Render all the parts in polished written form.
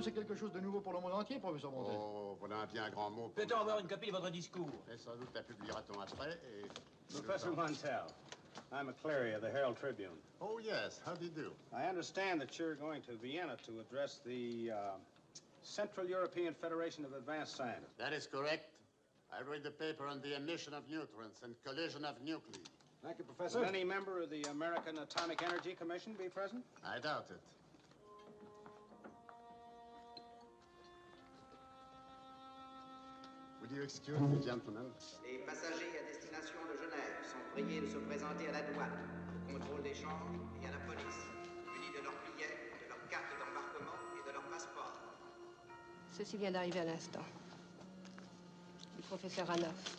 c'est quelque chose de nouveau pour le monde entier, professeur Montel. Oh, voilà un bien grand mot. Peut-on avoir une copie de votre discours? Et sans doute la publiera-t-on après et... Professor Montel, I'm McCleary of the Herald Tribune. Oh, yes. How do you do? I understand that you're going to Vienna to address the Central European Federation of Advanced Scientists. That is correct. I read the paper on the emission of neutrons and collision of nuclei. Thank you, Professor. Will any member of the American Atomic Energy Commission be present? I doubt it. Would you excuse me, gentlemen? Les passagers à destination de Genève sont priés de se présenter à la douane, au contrôle d'échange et à la police, munis de leurs billets, de leurs cartes d'embarquement et de leurs passeports. Ceci vient d'arriver à l'instant. Du professeur Hanoff.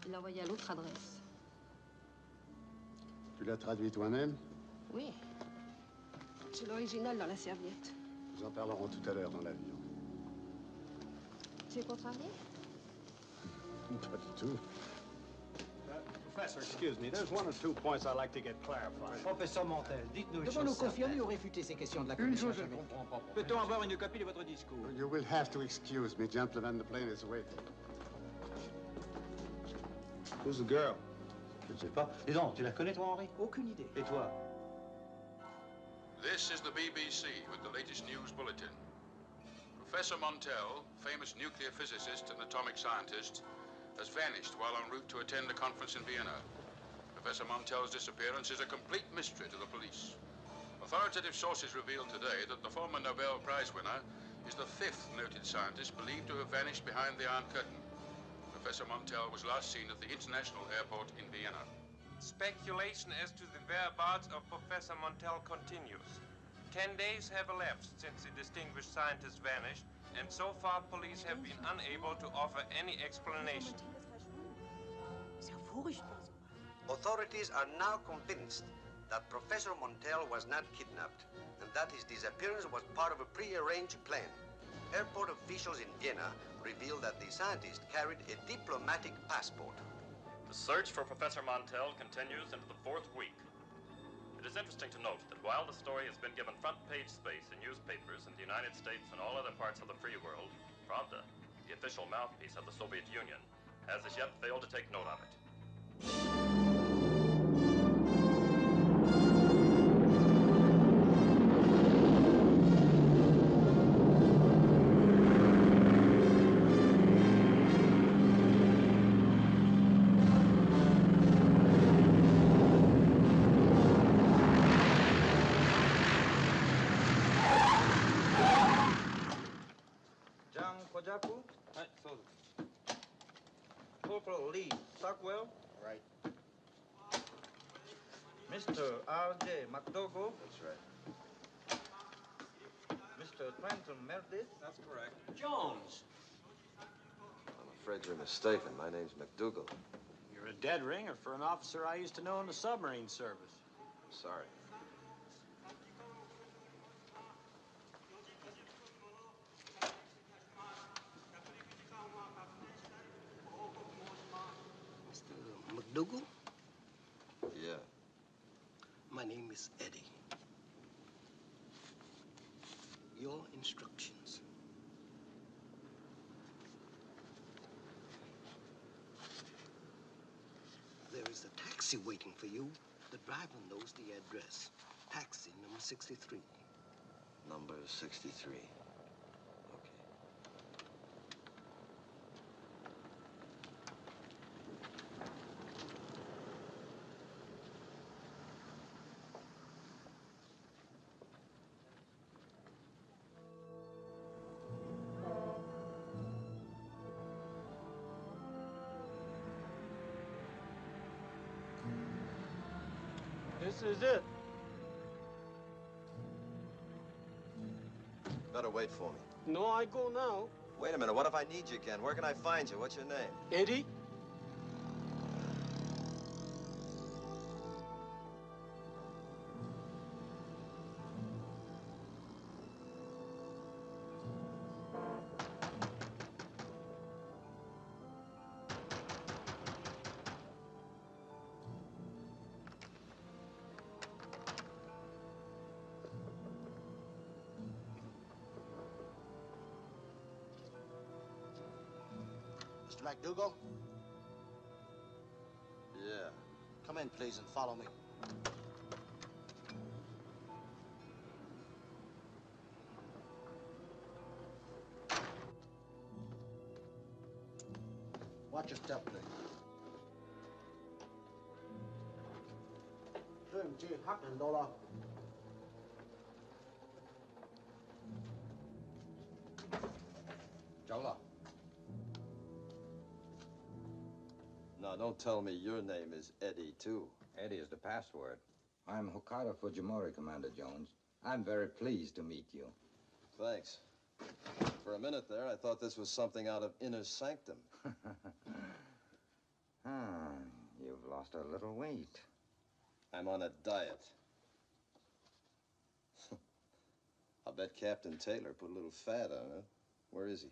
Il l'a envoyé à l'autre adresse. Tu l'as traduit toi-même? Oui. C'est l'original dans la serviette. Nous en parlerons tout à l'heure dans l'avion. Tu es contrarié? Pas du tout. Professor, excuse me. There's one or two points I'd like to get clarified. Professeur Montel, dites-nous une chose. Devons-nous confirmer certaine. ou réfuter ces questions de la Une commission? chose, je ne comprends pas. Peut-on avoir une copie de votre discours? You will have to excuse me, gentlemen. The plane is waiting. Who's the girl? Je ne sais pas. Dis donc, tu la connais, toi, Henri? Aucune idée. Et toi? This is the BBC with the latest news bulletin. Professor Montel, famous nuclear physicist and atomic scientist, has vanished while en route to attend a conference in Vienna. Professor Montel's disappearance is a complete mystery to the police. Authoritative sources revealed today that the former Nobel Prize winner is the fifth noted scientist believed to have vanished behind the Iron Curtain. Professor Montel was last seen at the international airport in Vienna. Speculation as to the whereabouts of Professor Montel continues. 10 days have elapsed since the distinguished scientist vanished, and so far police have been unable to offer any explanation. Authorities are now convinced that Professor Montel was not kidnapped and that his disappearance was part of a pre-arranged plan. Airport officials in Vienna revealed that the scientist carried a diplomatic passport. The search for Professor Montel continues into the fourth week. It is interesting to note that while the story has been given front-page space in newspapers in the United States and all other parts of the free world, Pravda, the official mouthpiece of the Soviet Union, has as yet failed to take note of it. Corporal Lee Stockwell. Right. Mr. R.J. McDougall. That's right. Mr. Trenton Meredith. That's correct. Jones! I'm afraid you're mistaken. My name's McDougall. You're a dead ringer for an officer I used to know in the submarine service. I'm sorry. Mr. McDougall? Yeah. My name is Eddie. Your instructions. There is a taxi waiting for you. The driver knows the address. Taxi number 63. Number 63. Okay. This is it. Better wait for me. No, I go now. Wait a minute. What if I need you again? Where can I find you? What's your name? Eddie? MacDougal? Yeah. Come in, please, and follow me. Watch your step, please. $Jola. Now, don't tell me your name is Eddie, too. Eddie is the password. I'm Hokkaido Fujimori, Commander Jones. I'm very pleased to meet you. Thanks. For a minute there, I thought this was something out of Inner Sanctum. You've lost a little weight. I'm on a diet. I'll bet Captain Taylor put a little fat on it. Where is he?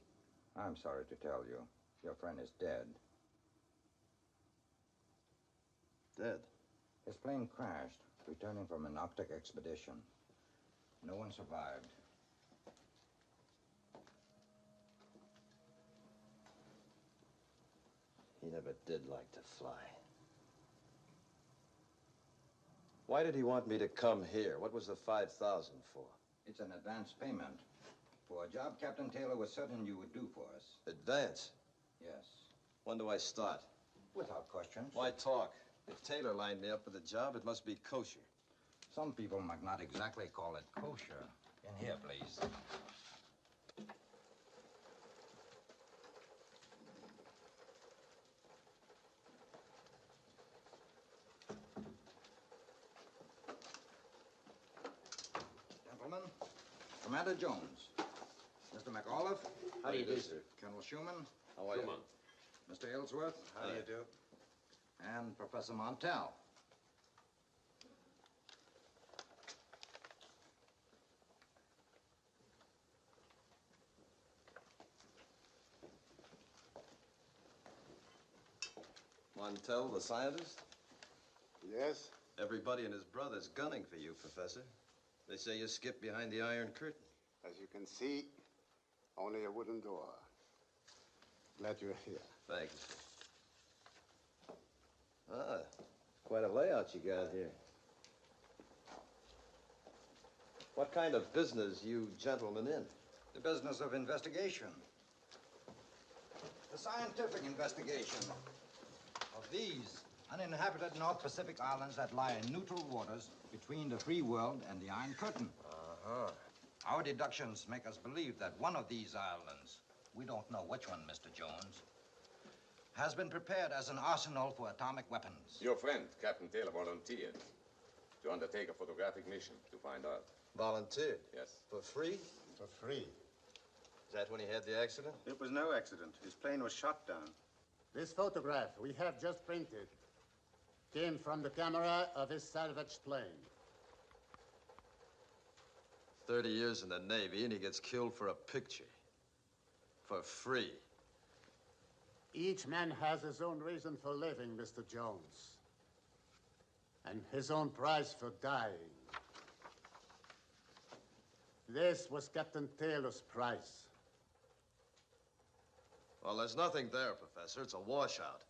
I'm sorry to tell you. Your friend is dead. Dead? His plane crashed, returning from an Arctic expedition. No one survived. He never did like to fly. Why did he want me to come here? What was the $5,000 for? It's an advance payment for a job Captain Taylor was certain you would do for us. Advance? Yes. When do I start? Without question. Why talk? If Taylor lined me up for the job, it must be kosher. Some people might not exactly call it kosher. In here, please. Gentlemen, Commander Jones. Mr. McAuliffe. How do you do, sir? Colonel Schumann. How are you? Mr. Ellsworth. How do you do? And Professor Montell. Montell, the scientist? Yes? Everybody and his brother's gunning for you, Professor. They say you skipped behind the Iron Curtain. As you can see, only a wooden door. Glad you're here. Thanks. Ah, quite a layout you got here. What kind of business you gentlemen in? The business of investigation. The scientific investigation of these uninhabited North Pacific islands that lie in neutral waters between the free world and the Iron Curtain. Uh-huh. Our deductions make us believe that one of these islands, we don't know which one, Mr. Jones, has been prepared as an arsenal for atomic weapons. Your friend, Captain Taylor, volunteered to undertake a photographic mission to find out. Volunteered? Yes. For free? For free. Is that when he had the accident? It was no accident. His plane was shot down. This photograph we have just printed came from the camera of his salvaged plane. 30 years in the Navy, and he gets killed for a picture. For free. Each man has his own reason for living, Mr. Jones. And his own price for dying. This was Captain Taylor's price. Well, there's nothing there, Professor. It's a washout.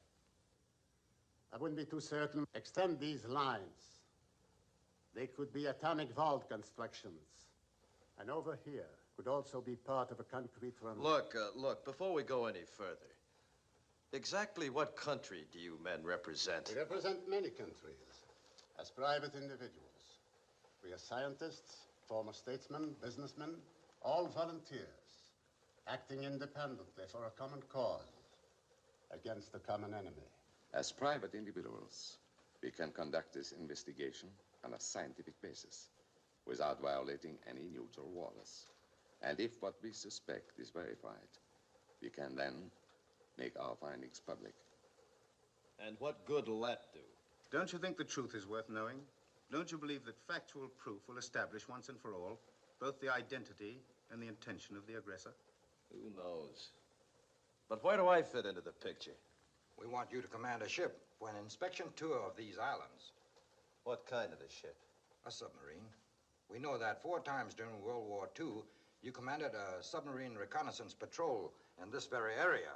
I wouldn't be too certain. Extend these lines. They could be atomic vault constructions. And over here could also be part of a concrete runway. Look, before we go any further, exactly what country do you men represent? We represent many countries as private individuals. We are scientists, former statesmen, businessmen, all volunteers, acting independently for a common cause against a common enemy. As private individuals, we can conduct this investigation on a scientific basis without violating any neutral waters. And if what we suspect is verified, we can then make our findings public. And what good will that do? Don't you think the truth is worth knowing? Don't you believe that factual proof will establish once and for all both the identity and the intention of the aggressor? Who knows? But where do I fit into the picture? We want you to command a ship for an inspection tour of these islands. What kind of a ship? A submarine. We know that 4 times during World War II, you commanded a submarine reconnaissance patrol in this very area.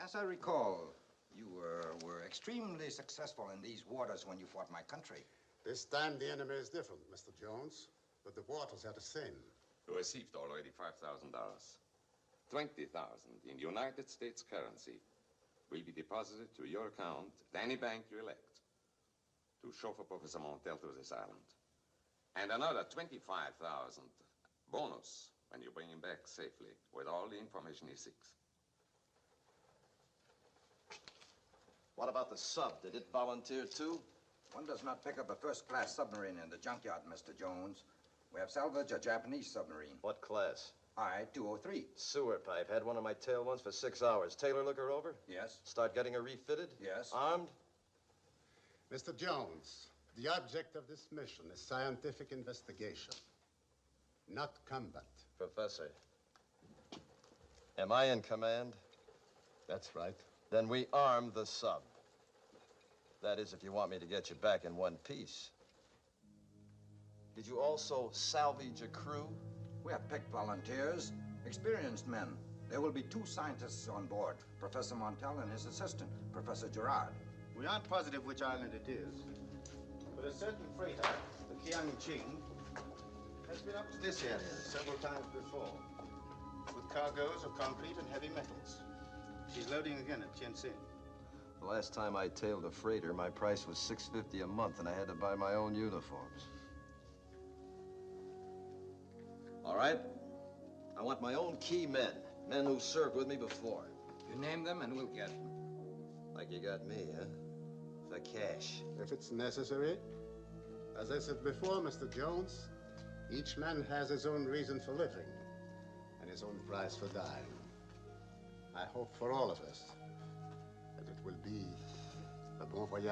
As I recall, you were extremely successful in these waters when you fought my country. This time the enemy is different, Mr. Jones, but the waters are the same. You received already $5,000. 20,000 in United States currency will be deposited to your account at any bank you elect to chauffeur Professor Montel to this island. And another 25,000 bonus when you bring him back safely with all the information he seeks. What about the sub? Did it volunteer too? One does not pick up a first-class submarine in the junkyard, Mr. Jones. We have salvaged a Japanese submarine. What class? I-203. Sewer pipe. Had one on my tail once for 6 hours. Taylor look her over? Yes. Start getting her refitted? Yes. Armed? Mr. Jones, the object of this mission is scientific investigation, not combat. Professor, am I in command? That's right. Then we arm the sub. That is, if you want me to get you back in one piece. Did you also salvage a crew? We have picked volunteers, experienced men. There will be 2 scientists on board, Professor Montel and his assistant, Professor Gerard. We aren't positive which island it is, but a certain freighter, the Qianqing, has been up to this area several times before, with cargoes of concrete and heavy metals. She's loading again at Tianjin. The last time I tailed a freighter, my price was $6.50 a month, and I had to buy my own uniforms. All right? I want my own key men who served with me before. You name them and we'll get them. Like you got me, huh? For cash. If it's necessary. As I said before, Mr. Jones, each man has his own reason for living and his own price for dying. I hope for all of us that it will be a bon voyage.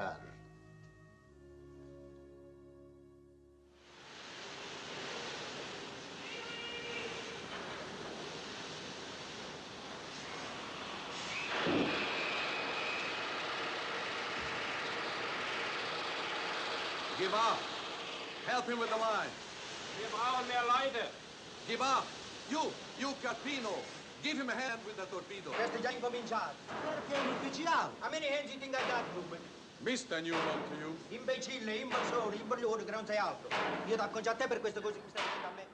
Give up. Help him with the line. Wir brauchen mehr Leute. Give up. You Carpino. Give him a hand with the torpedo. Questo è già incominciato. Perché è imbecille? How many hands you think I got, Reuben? Mr. Newman to you. Imbecille, invasore, imbroglione, che non sei altro. Io ti acconcio a te per queste cose che stai facendo a me.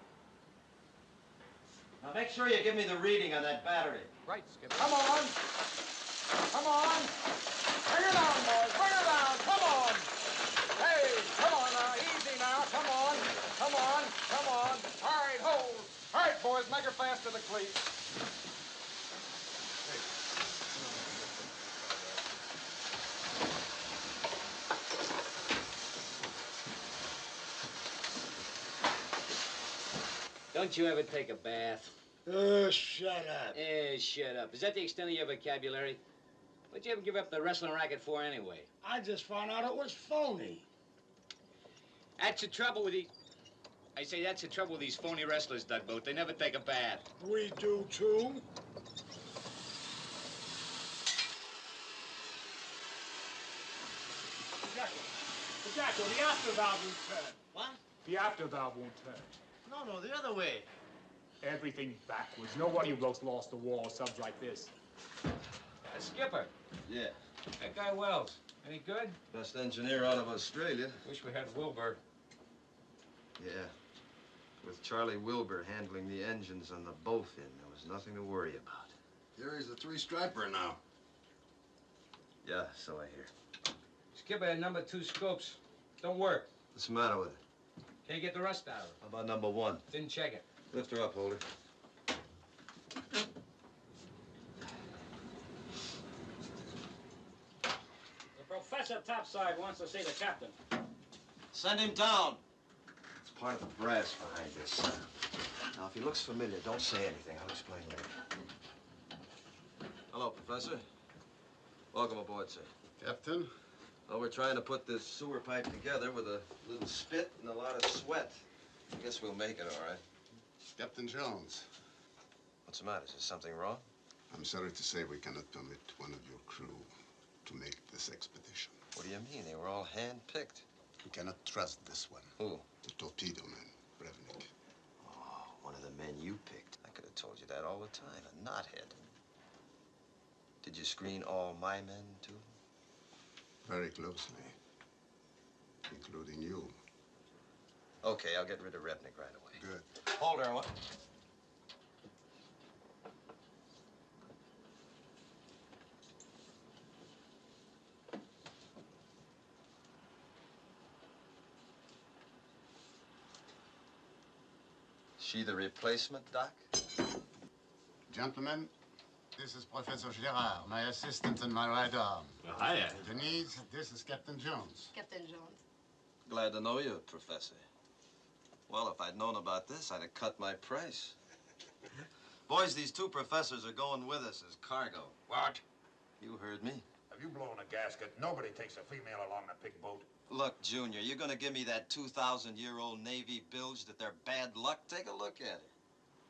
Now make sure you give me the reading on that battery. Right, Skipper. Come on. Come on. Bring it on, boys. Bring it on. Come on. Hey, come on now. Easy now. Come on. Come on. Come on. All right, hold. All right, boys, make her fast to the cleat. Don't you ever take a bath? Oh, shut up. Shut up. Is that the extent of your vocabulary? What'd you ever give up the wrestling racket for anyway? I just found out it was phony. That's the trouble with these... I say that's the trouble with these phony wrestlers, Tugboat. They never take a bath. We do, too. Jacko, the after valve won't turn. What? The after valve won't turn. No, the other way. Everything backwards. Nobody wrote lost the wall subs like this. Skipper. Yeah. That guy Wells. Any good? Best engineer out of Australia. Wish we had Wilbur. Yeah. With Charlie Wilbur handling the engines on the Bowfin, there was nothing to worry about. Here he's a 3-striper now. Yeah, so I hear. Skipper had number 2 scopes. Don't work. What's the matter with it? Can't get the rust out of it. How about number 1? Didn't check it. Lift her up, Holder. The professor topside wants to see the captain. Send him down. It's part of the brass behind this. Now, if he looks familiar, don't say anything. I'll explain later. Hello, Professor. Welcome aboard, sir. Captain? Well, we're trying to put this sewer pipe together with a little spit and a lot of sweat. I guess we'll make it, all right. Captain Jones. What's the matter? Is there something wrong? I'm sorry to say we cannot permit one of your crew to make this expedition. What do you mean? They were all hand-picked. We cannot trust this one. Who? The torpedo man, Brevnik. Oh, one of the men you picked. I could have told you that all the time. A knothead. Did you screen all my men, too? Very closely. Including you. Okay, I'll get rid of Repnick right away. Good. Hold her. She the replacement, Doc? Gentlemen, this is Professor Gerard, my assistant and my right arm. Hiya. Denise, this is Captain Jones. Captain Jones. Glad to know you, Professor. Well, if I'd known about this, I'd have cut my price. Boys, these two professors are going with us as cargo. What? You heard me. Have you blown a gasket? Nobody takes a female along a pig boat. Look, Junior, you're gonna give me that 2,000-year-old Navy bilge that they're bad luck? Take a look at her.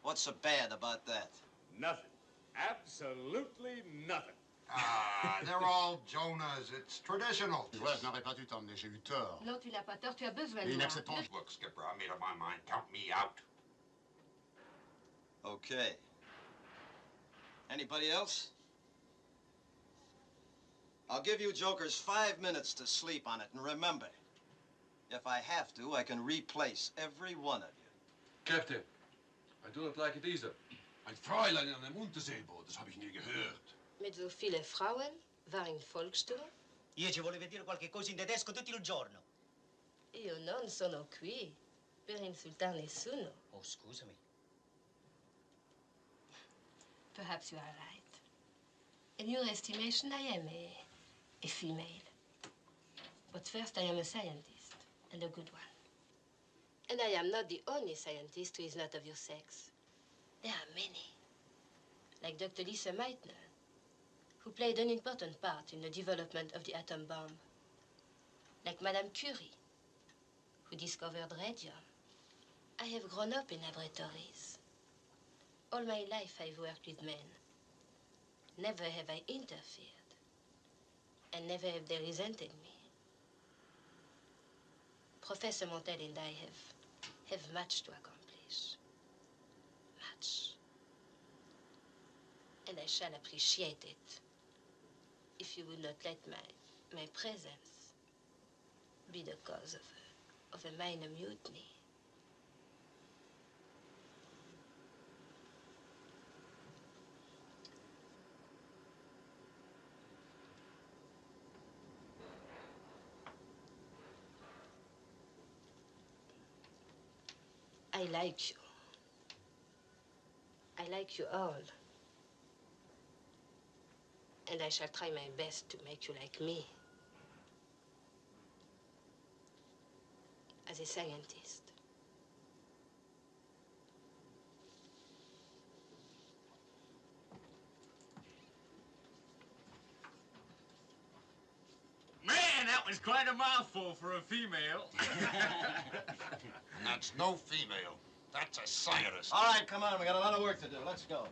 What's so bad about that? Nothing. Absolutely nothing. Ah, they're all Jonahs. It's traditional. Ouais, je n'aurais pas dû t'emmener. J'ai eu tort. Non, tu n'as pas tort, tu as besoin de Il moi. n'accepte pas. Look, Skipper, I made up my mind. Count me out. Okay. Anybody else? I'll give you jokers 5 minutes to sleep on it. And remember, if I have to, I can replace every one of you. Captain, I do not like it either. Ein Fräulein an einem Unterseeboot, das habe ich nie gehört. Mit so viele Frauen war in Volkssturm? Io ci volevo dire qualche cosa in tedesco tutto il giorno. Io non sono qui per insultare nessuno. Oh, scusami. Perhaps you are right. In your estimation, I am a female. But first, I am a scientist, and a good one. And I am not the only scientist who is not of your sex. There are many. Like Dr. Lisa Meitner, who played an important part in the development of the atom bomb. Like Madame Curie, who discovered radium. I have grown up in laboratories. All my life I've worked with men. Never have I interfered. And never have they resented me. Professor Montel and I have much to accomplish. Much. And I shall appreciate it if you would not let my presence be the cause of a minor mutiny. I like you. I like you all. And I shall try my best to make you like me. As a scientist. Man, that was quite a mouthful for a female. And that's no female. That's a scientist. All right, come on. We got a lot of work to do. Let's go.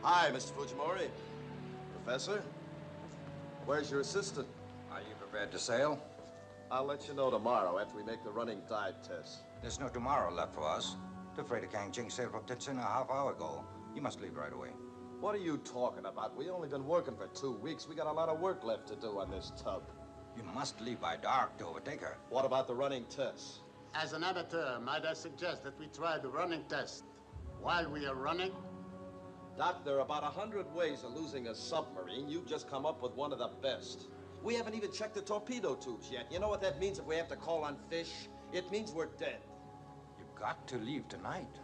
Hi, Mr. Fujimori. Professor, where's your assistant? Are you prepared to sail? I'll let you know tomorrow after we make the running tide test. There's no tomorrow left for us. The freighter Kangching sailed from Tientsin a half hour ago. You must leave right away. What are you talking about? We only been working for 2 weeks. We got a lot of work left to do on this tub. You must leave by dark to overtake her. What about the running test? As an amateur, might I suggest that we try the running test while we are running? Doc, there are about 100 ways of losing a submarine. You've just come up with one of the best. We haven't even checked the torpedo tubes yet. You know what that means if we have to call on fish? It means we're dead. You've got to leave tonight.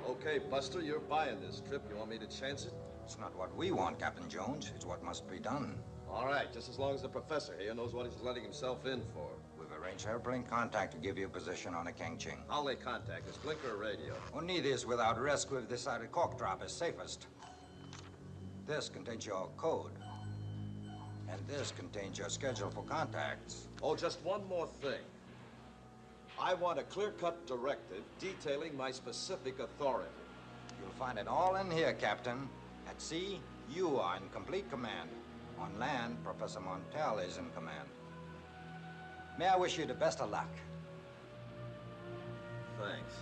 Okay, Buster, you're buying this trip. You want me to chance it? It's not what we want, Captain Jones. It's what must be done. All right, just as long as the professor here knows what he's letting himself in for. We've arranged airplane contact to give you a position on a Kangching. I'll lay contact. Is blinker or radio? On neither is without risk. We've decided cork drop is safest. This contains your code. And this contains your schedule for contacts. Oh, just one more thing. I want a clear-cut directive detailing my specific authority. You'll find it all in here, Captain. At sea, you are in complete command. On land, Professor Montel is in command. May I wish you the best of luck? thanks.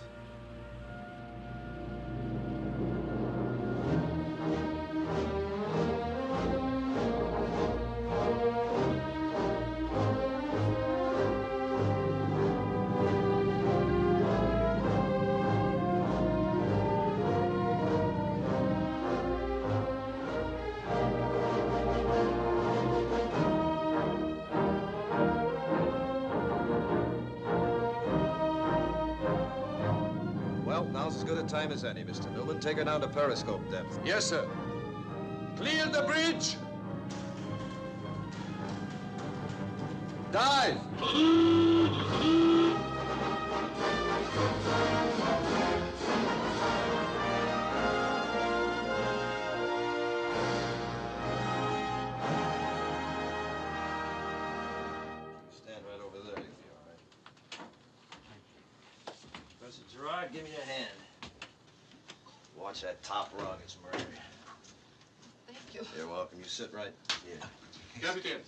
Well, now's as good a time as any, Mr. Newman. Take her down to periscope depth. Yes, sir. Clear the bridge! Dive! Stand right over there. You'll be all right. Professor Gerard, give me your hand. Watch that top rung. It's murder. Thank you. You're welcome. You sit right here. Captain,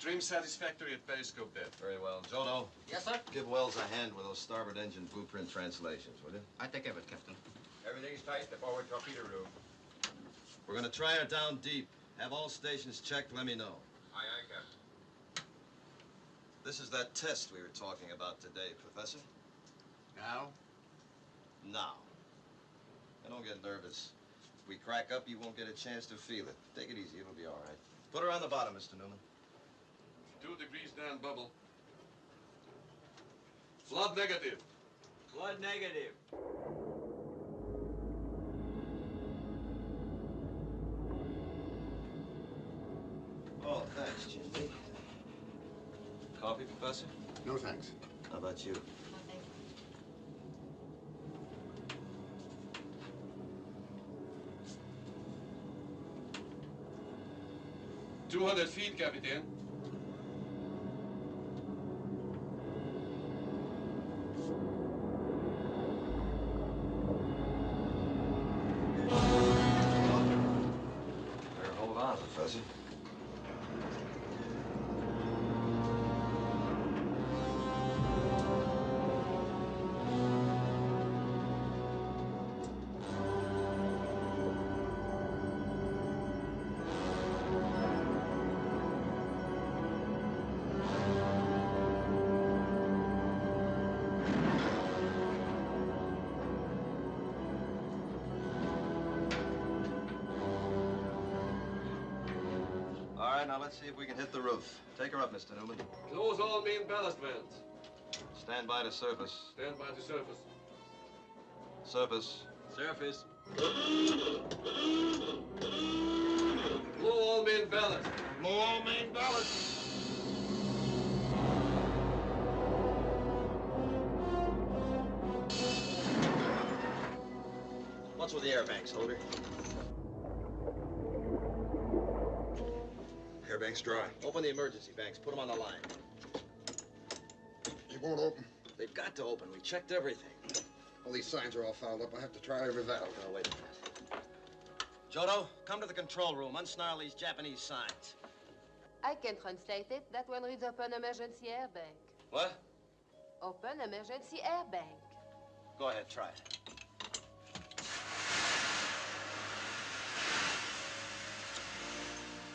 dream satisfactory at periscope depth. Very well. Jono. Yes, sir? Give Wells a hand with those starboard engine blueprint translations, will you? I take care of it, Captain. Everything's tight. The forward torpedo room. We're gonna try her down deep. Have all stations checked. Let me know. Aye, aye, Captain. This is that test we were talking about today, Professor. Now? Now. And don't get nervous. If we crack up, you won't get a chance to feel it. Take it easy. It'll be all right. Put her on the bottom, Mr. Newman. 2 degrees down bubble. Flood negative. Flood negative. Oh, thanks, Jimmy. Coffee, Professor? No, thanks. How about you? No, thank you. 200 feet, Captain. Better hold on, Professor. All right, now let's see if we can hit the roof. Take her up, Mr. Newman. Close all main ballast vents. Stand by to surface. Stand by the surface. Surface. Surface. Blow all main ballast. Blow all main ballast. What's with the air banks, Holder? Air bank's dry. Open the emergency banks. Put them on the line. It won't open. They've got to open. We checked everything. All these signs are all fouled up. I have to try every valve. No, wait a minute. Jodo, come to the control room. Unsnarl these Japanese signs. I can translate it. That one reads open emergency air bank. What? Open emergency air bank. Go ahead, try it.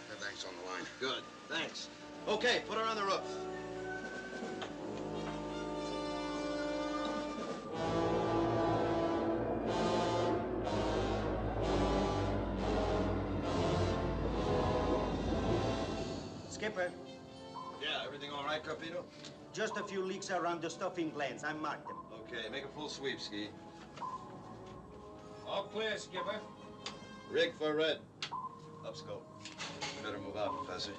Air bank's on the line. Good, thanks. Okay, put her on the roof. Skipper, Yeah, everything all right, Carpino? just a few leaks around the stuffing glands. I marked them. Okay, make a full sweep, Ski. All clear, Skipper. Rig for red. Up scope. Better move out, Professor.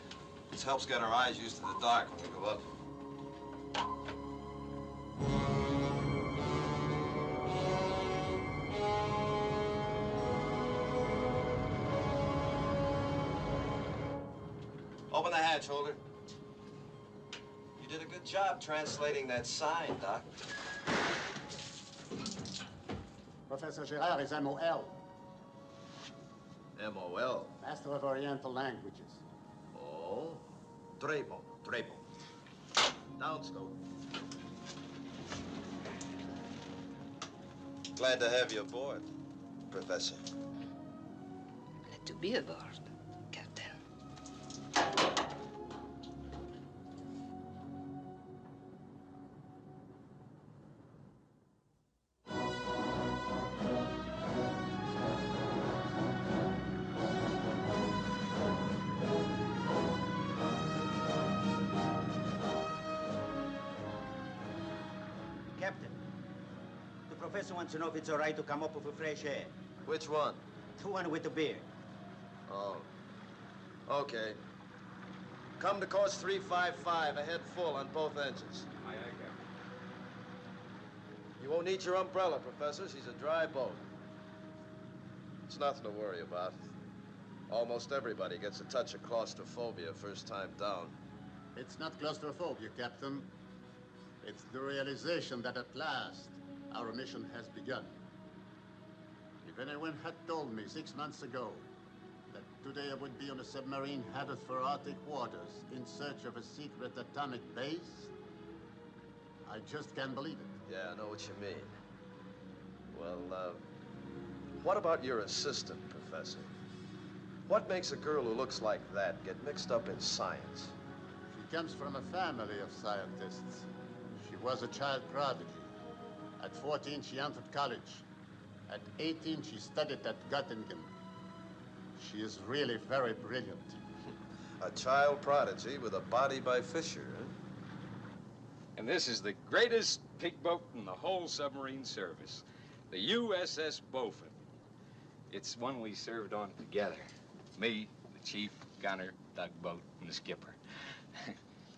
This helps get our eyes used to the dark when we go up. Open the hatch, Holder. You did a good job translating that sign, Doc. Professor Gerard is MOL, M-O-L. Master of Oriental Languages. Oh. Trepo. Down scope. Glad to have you aboard, Professor. Glad to be aboard, Captain. Captain, the professor wants to know if it's all right to come up with a fresh air. Which one? The one with the beard. Oh. Okay. Come to course 355, ahead full on both engines. Aye, aye, Captain. You won't need your umbrella, Professor. She's a dry boat. It's nothing to worry about. Almost everybody gets a touch of claustrophobia first time down. It's not claustrophobia, Captain. It's the realization that at last our mission has begun. If anyone had told me 6 months ago that today I would be on a submarine headed for Arctic waters in search of a secret atomic base, I just can't believe it. Yeah, I know what you mean. Well, what about your assistant, Professor? What makes a girl who looks like that get mixed up in science? She comes from a family of scientists. She was a child prodigy. At 14, she entered college. At 18, she studied at Göttingen. She is really very brilliant. A child prodigy with a body by Fisher, huh? And this is the greatest pig boat in the whole submarine service, the USS Beaufort. It's one we served on together. Me, the chief, gunner, tugboat, and the skipper.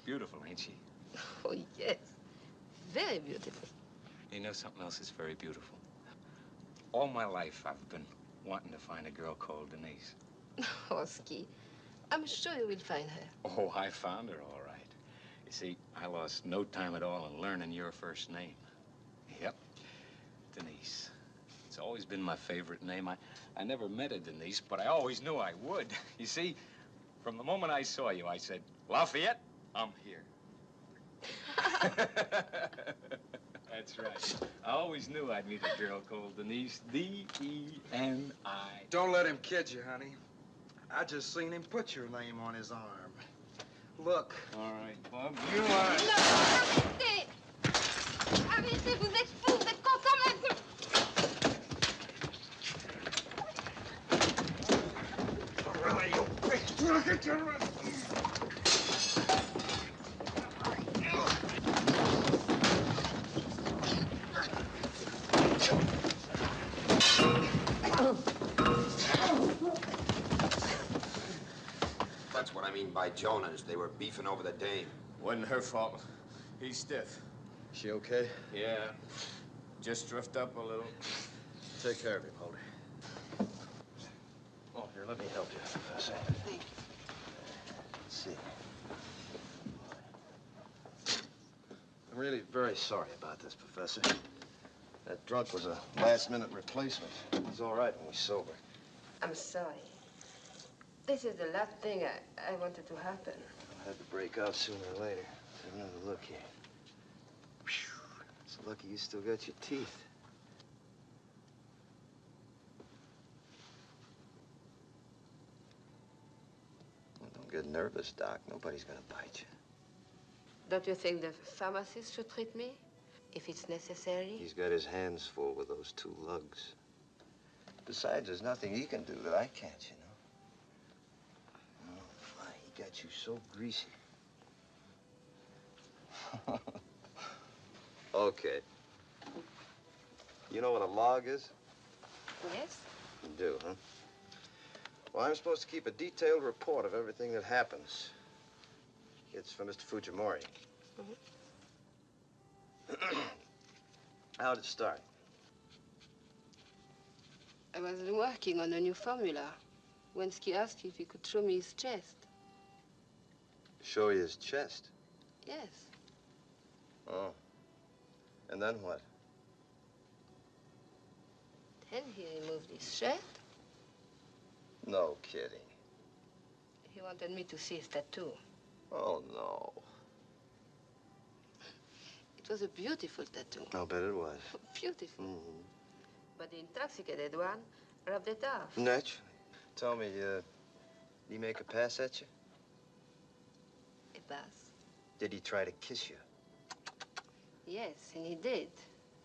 Beautiful, ain't she? Oh, yes. Very beautiful. You know, something else is very beautiful. All my life, I've been wanting to find a girl called Denise. Oh, Ski, I'm sure you will find her. Oh, I found her, all right. You see, I lost no time at all in learning your first name. Yep, Denise. It's always been my favorite name. I never met a Denise, but I always knew I would. You see, from the moment I saw you, I said, Lafayette, I'm here. That's right. I always knew I'd meet a girl called Denise. D-E-N-I. Don't let him kid you, honey. I just seen him put your name on his arm. Look. All right, Bob. You are... Arrêtez! Arrêtez, vous êtes fous, vous êtes content maintenant. Really, you big rocket terrorist! That's what I mean by Jonas. They were beefing over the dame. Wasn't her fault. He's stiff. She okay? Yeah. Just drift up a little. Take care of him, Holder. Oh, here, let me help you, Professor. Thank you. Let's see. I'm really very sorry about this, Professor. That drunk was a last-minute replacement. He's all right when he's sober. I'm sorry. This is the last thing I wanted to happen. I had to break out sooner or later. Take another look here. Whew. It's lucky you still got your teeth. Well, don't get nervous, Doc. Nobody's gonna bite you. Don't you think the pharmacist should treat me, if it's necessary? He's got his hands full with those two lugs. Besides, there's nothing he can do that I can't, you know. Oh, my, he got you so greasy. Okay. You know what a log is? Yes? You do, huh? Well, I'm supposed to keep a detailed report of everything that happens. It's for Mr. Fujimori. How'd it start? I was working on a new formula. Wensky asked if he could show me his chest. Show you his chest? Yes. Oh. And then what? Then he removed his shirt. No kidding. He wanted me to see his tattoo. Oh, no. It was a beautiful tattoo. I'll bet it was. Beautiful. Mm-hmm. But the intoxicated one rubbed it off. Naturally. Tell me, did he make a pass at you? A pass. Did he try to kiss you? Yes, and he did.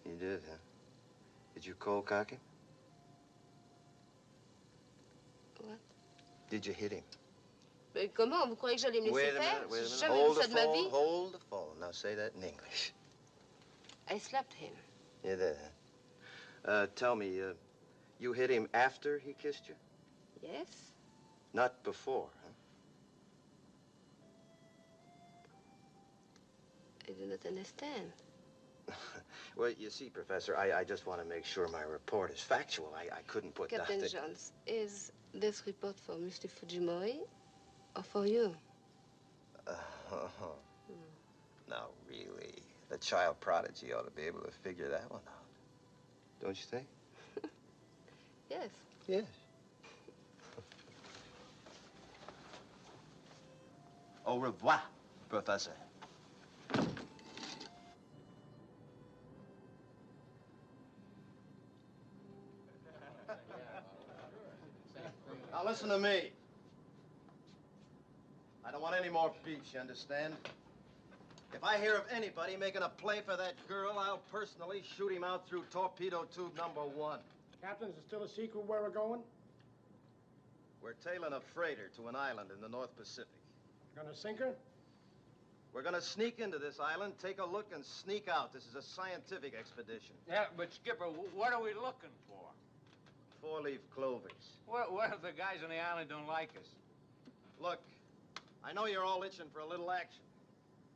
He did, huh? Did you cold cock him? What? Did you hit him? Mais comment? Vous croyez que j'allais me laisser faire? Wait a J'ai minute. jamais Hold vu the ça de ma phone, vie. hold the phone. Now say that in English. I slapped him. You did, huh? Tell me, you hit him after he kissed you? Yes? Not before, huh? I do not understand. Well, you see, Professor, I just want to make sure my report is factual. I couldn't put Captain nothing... Jones, is this report for Mr. Fujimori or for you? No, really. The child prodigy ought to be able to figure that one out. Don't you think? Yes. Yes. Au revoir, Professor. Now listen to me. I don't want any more beefs, you understand? If I hear of anybody making a play for that girl, I'll personally shoot him out through torpedo tube number 1. Captain, is it still a secret where we're going? We're tailing a freighter to an island in the North Pacific. Gonna sink her? We're gonna sneak into this island, take a look, and sneak out. This is a scientific expedition. Yeah, but Skipper, what are we looking for? 4-leaf clovers. What if the guys on the island don't like us? Look, I know you're all itching for a little action,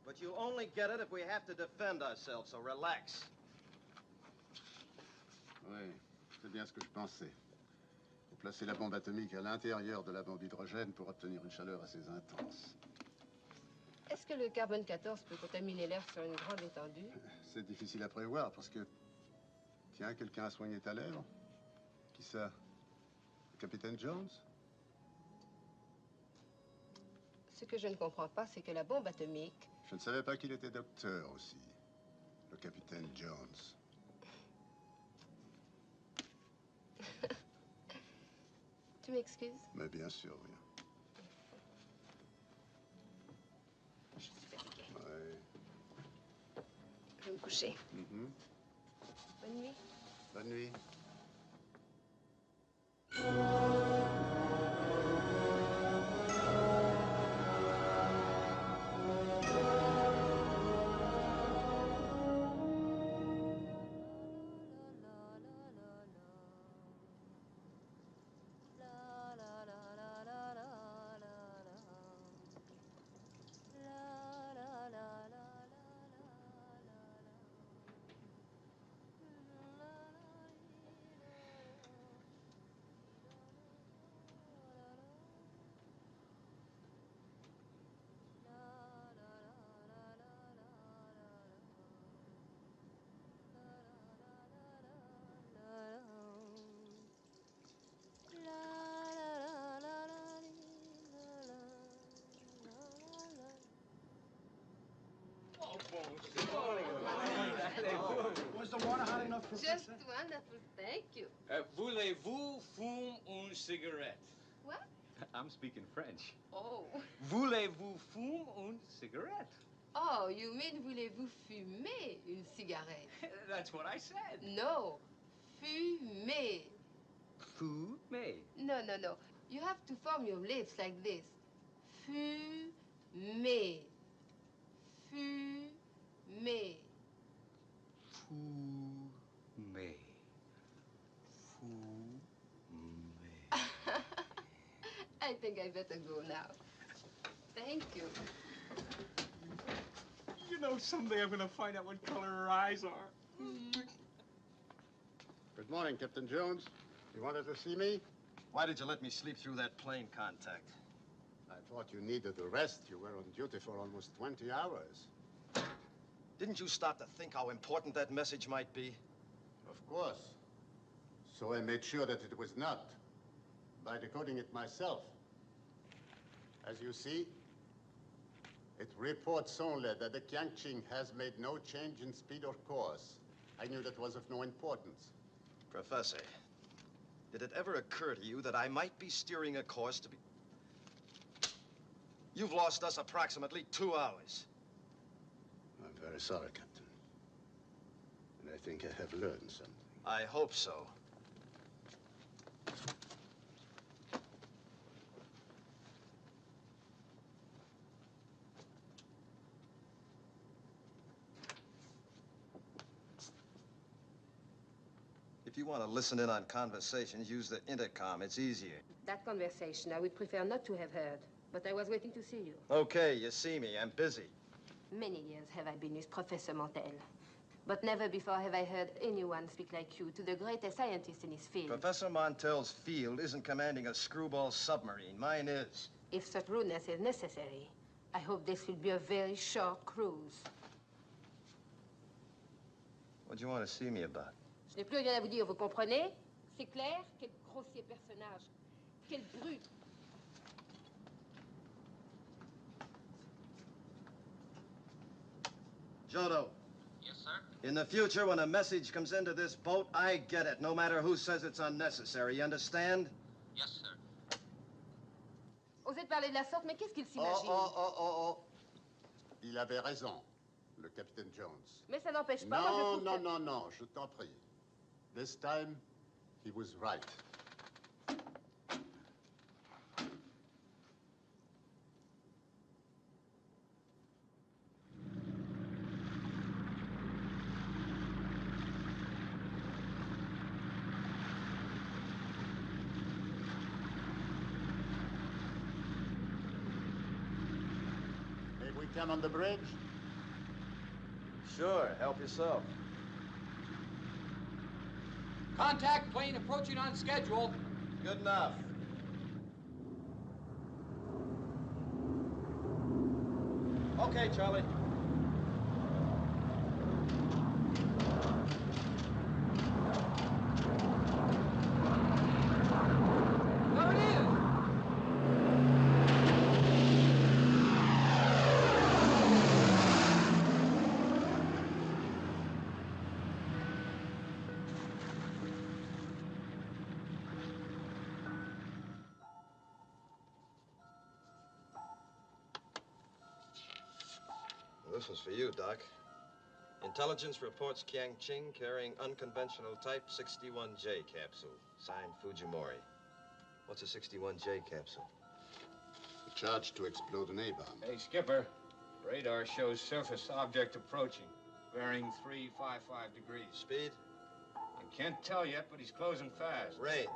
but you only get it if we have to defend ourselves, so relax. Oui, c'est bien ce que je pensais. Faut placer la bombe atomique à l'intérieur de la bombe d'hydrogène pour obtenir une chaleur assez intense. Est-ce que le carbone 14 peut contaminer l'air sur une grande étendue? C'est difficile à prévoir parce que... Tiens, quelqu'un a soigné ta lèvre? Qui ça? Le capitaine Jones? Ce que je ne comprends pas, c'est que la bombe atomique... Je ne savais pas qu'il était docteur aussi. Le capitaine Jones. Tu m'excuses? Mais bien sûr, oui. Je suis fatiguée. Ouais. Je vais me coucher. Bonne nuit. Bonne nuit. Was the water hot enough for... Just wonderful, thank you. Voulez-vous fume une cigarette? What? I'm speaking French. Oh. Voulez-vous fume une cigarette? Oh, you mean voulez-vous fumer une cigarette? That's what I said. No, fumer. Fumer. No, no, no. You have to form your lips like this. Fumer. Fumer. Fumer. I think I better go now. Thank you. You know, someday I'm gonna find out what color her eyes are. Good morning, Captain Jones. You wanted to see me? Why did you let me sleep through that plane contact? I thought you needed a rest. You were on duty for almost 20 hours. Didn't you stop to think how important that message might be? Of course. So I made sure that it was not, by decoding it myself. As you see, it reports only that the Kiangqing has made no change in speed or course. I knew that was of no importance. Professor, did it ever occur to you that I might be steering a course to be... You've lost us approximately 2 hours. I'm very sorry, Captain. And I think I have learned something. I hope so. If you want to listen in on conversations, use the intercom. It's easier. That conversation I would prefer not to have heard, but I was waiting to see you. Okay, you see me. I'm busy. Many years have I been with Professor Montel, but never before have I heard anyone speak like you to the greatest scientist in his field. Professor Montel's field isn't commanding a screwball submarine. Mine is. If such rudeness is necessary, I hope this will be a very short cruise. What do you want to see me about? Je n'ai plus rien à vous dire, vous comprenez? C'est clair? Quel grossier personnage. Quelle brute. Jodo. Yes, sir? In the future, when a message comes into this boat, I get it, no matter who says it's unnecessary. You understand? Yes, sir. Osez parler de la sorte, mais qu'est-ce qu'il s'imagine? Oh. Il avait raison, le capitaine Jones. Mais ça n'empêche pas, moi je trouve que... Non, je t'en prie. This time, he was right. May we come on the bridge? Sure, help yourself. Contact plane approaching on schedule. Good enough. Okay, Charlie. There it is! This is for you, Doc. Intelligence reports Qiangqing carrying unconventional Type 61J capsule, signed Fujimori. What's a 61J capsule? A charge to explode an A-bomb. Hey, Skipper. Radar shows surface object approaching, bearing 355 degrees. Speed? I can't tell yet, but he's closing fast. Range?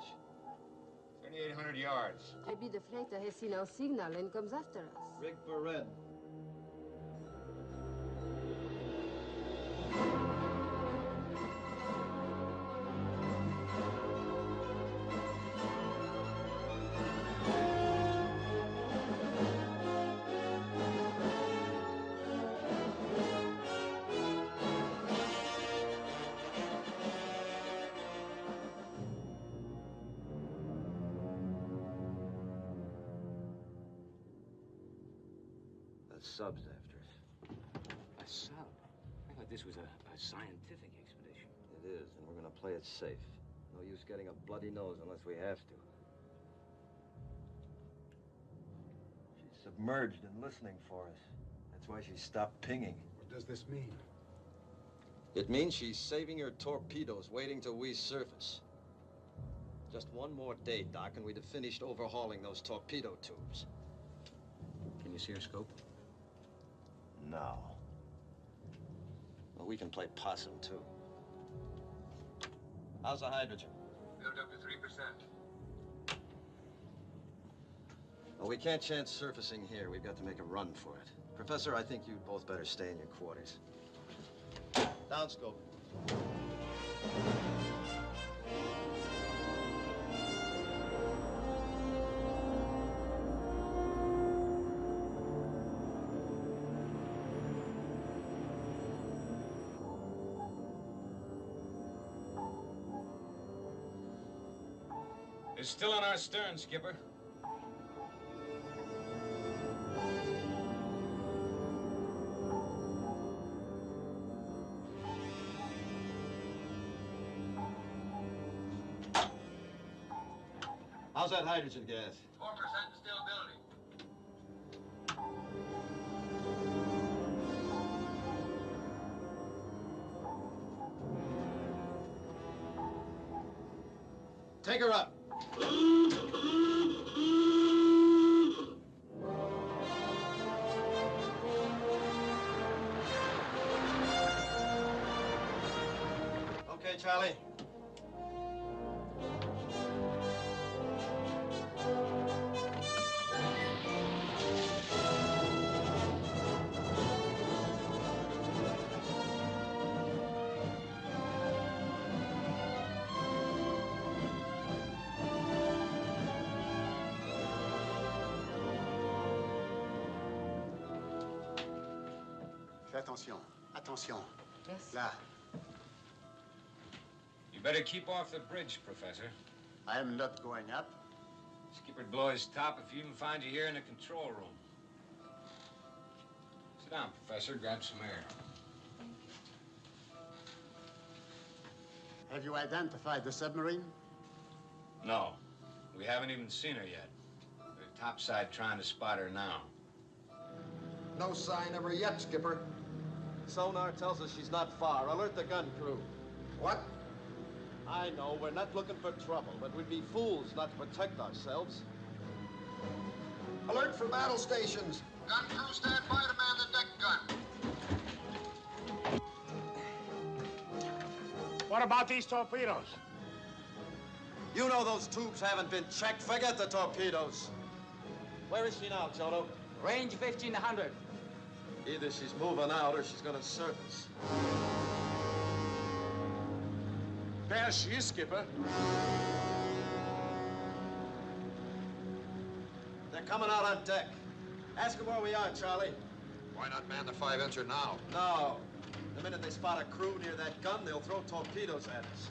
3,800 yards. Maybe the freighter has seen our signal and comes after us. Rig for red. Subs after us. A sub? I thought this was a scientific expedition. It is, and we're gonna play it safe. No use getting a bloody nose unless we have to. She's submerged and listening for us. That's why she stopped pinging. What does this mean? It means she's saving her torpedoes, waiting till we surface. Just one more day, Doc, and we'd have finished overhauling those torpedo tubes. Can you see her scope? No. Well, we can play possum, too. How's the hydrogen? Built up to 3%. Well, we can't chance surfacing here. We've got to make a run for it. Professor, I think you'd both better stay in your quarters. Downscope. It's still on our stern, Skipper. How's that hydrogen gas? 4% distillability. Take her up. Okay, Charlie. Fais attention. Attention. Yes. Là. You better keep off the bridge, Professor. I am not going up. Skipper'd blow his top if he even find you here in the control room. Sit down, Professor. Grab some air. Have you identified the submarine? No. We haven't even seen her yet. We're topside trying to spot her now. No sign of her yet, Skipper. Sonar tells us she's not far. Alert the gun crew. What? I know we're not looking for trouble, but we'd be fools not to protect ourselves. Alert for battle stations. Gun crew, stand by to man the deck gun. What about these torpedoes? You know those tubes haven't been checked. Forget the torpedoes. Where is she now, Jono? Range 1500. Either she's moving out or she's gonna surface. There she is, Skipper. They're coming out on deck. Ask them where we are, Charlie. Why not man the 5-incher now? No. The minute they spot a crew near that gun, they'll throw torpedoes at us.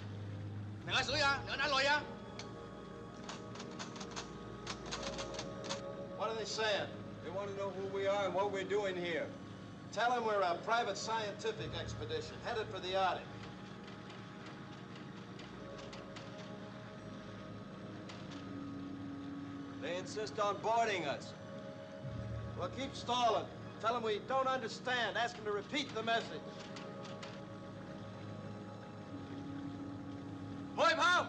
What are they saying? They want to know who we are and what we're doing here. Tell them we're a private scientific expedition headed for the Arctic. They insist on boarding us. Well, keep stalling. Tell them we don't understand. Ask them to repeat the message. Boy, Bob!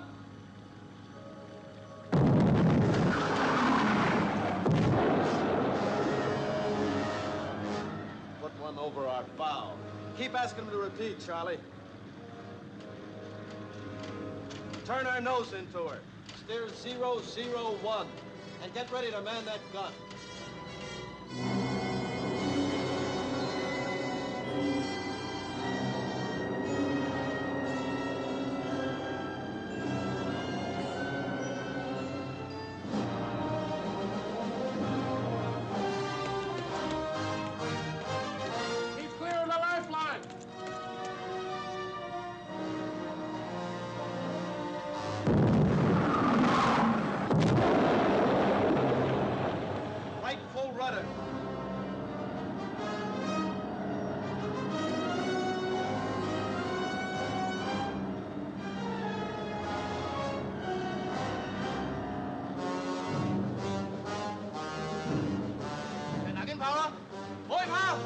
Put one over our bow. Keep asking them to repeat, Charlie. Turn our nose into her. Steer 001. And get ready to man that gun. Keep clear of the lifeline. Right full rudder. Again, power. Boy, power.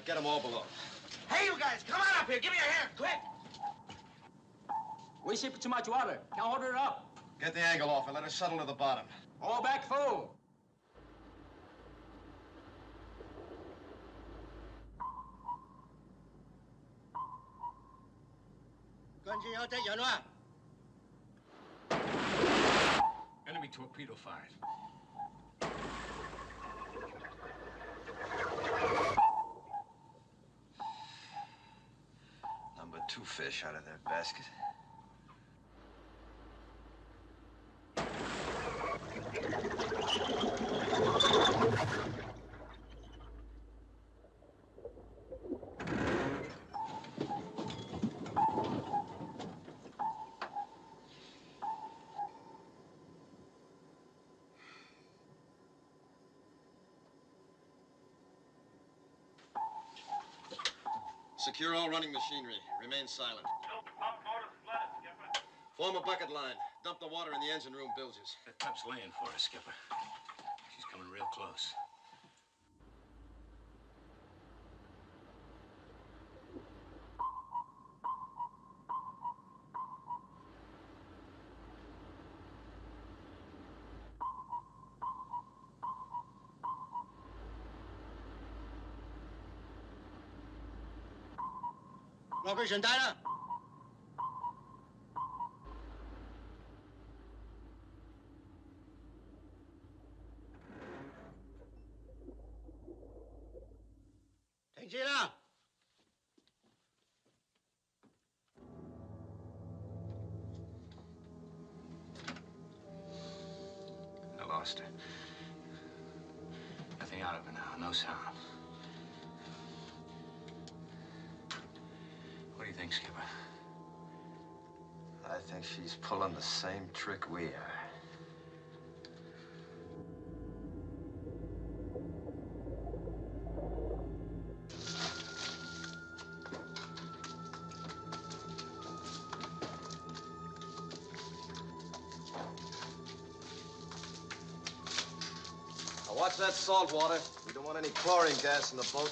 right, get them all below. Hey, you guys, come on up here. Give me a hand, quick. We ship too much water. Can't hold it up. Get the angle off and let her settle to the bottom. All back full. Enemy torpedo fired. Number 2 fish out of that basket. Secure all running machinery. Remain silent. Form a bucket line. Dump the water in the engine room bilges. That tub's laying for us, Skipper. She's coming real close. I lost her. Nothing out of her now. No sound. What do you think, Skipper? I think she's pulling the same trick we are. Now watch that salt water. We don't want any chlorine gas in the boat.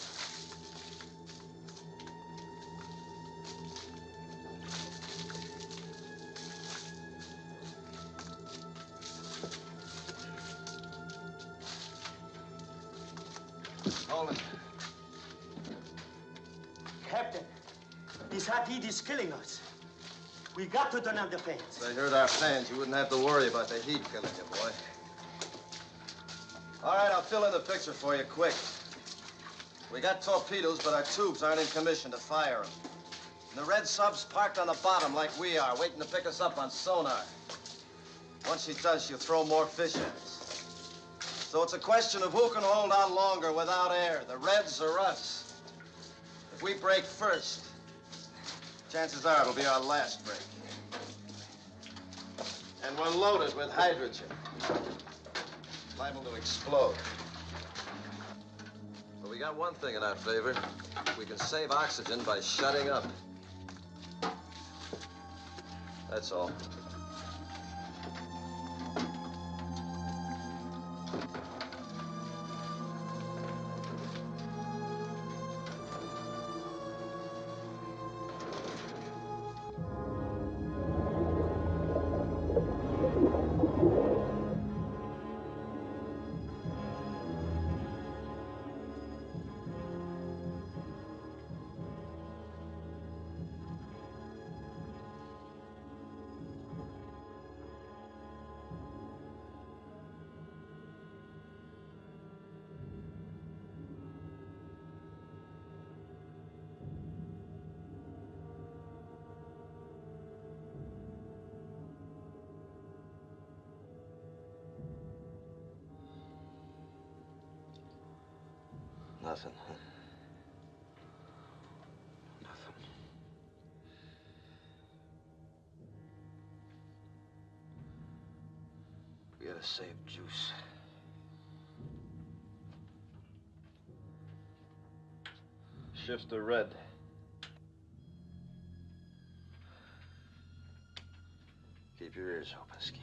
Hold it. Captain, this hot heat is killing us. We got to turn on the fans. If they heard our fans, you wouldn't have to worry about the heat killing you, boy. All right, I'll fill in the picture for you quick. We got torpedoes, but our tubes aren't in commission to fire them. And the red sub's parked on the bottom like we are, waiting to pick us up on sonar. Once she does, she'll throw more fish at us. So it's a question of who can hold out longer without air, the Reds or us. If we break first, chances are it'll be our last break. And we're loaded with hydrogen. Liable to explode. But we got one thing in our favor. We can save oxygen by shutting up. That's all. Nothing. Nothing. We gotta save juice. Shift to red. Keep your ears open, Ski.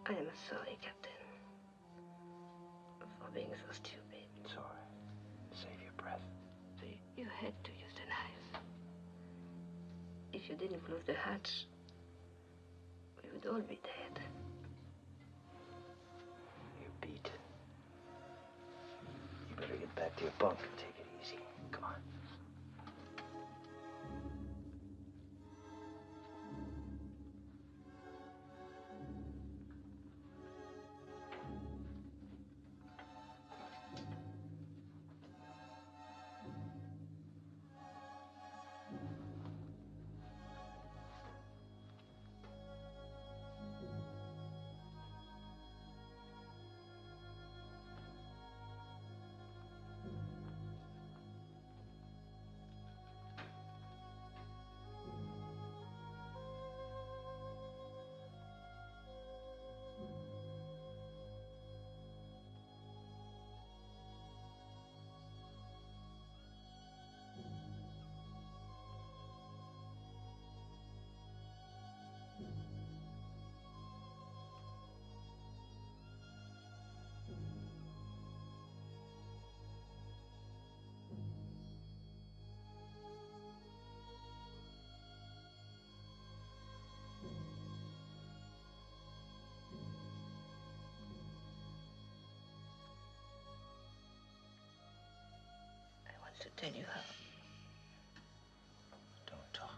I am sorry, Captain, for being so stupid. Sorry. Save your breath. See, you had to use the knife. If you didn't close the hatch, we would all be dead. You're beat. You better get back to your bunk and take it easy. Come on. To tell you how. Don't talk.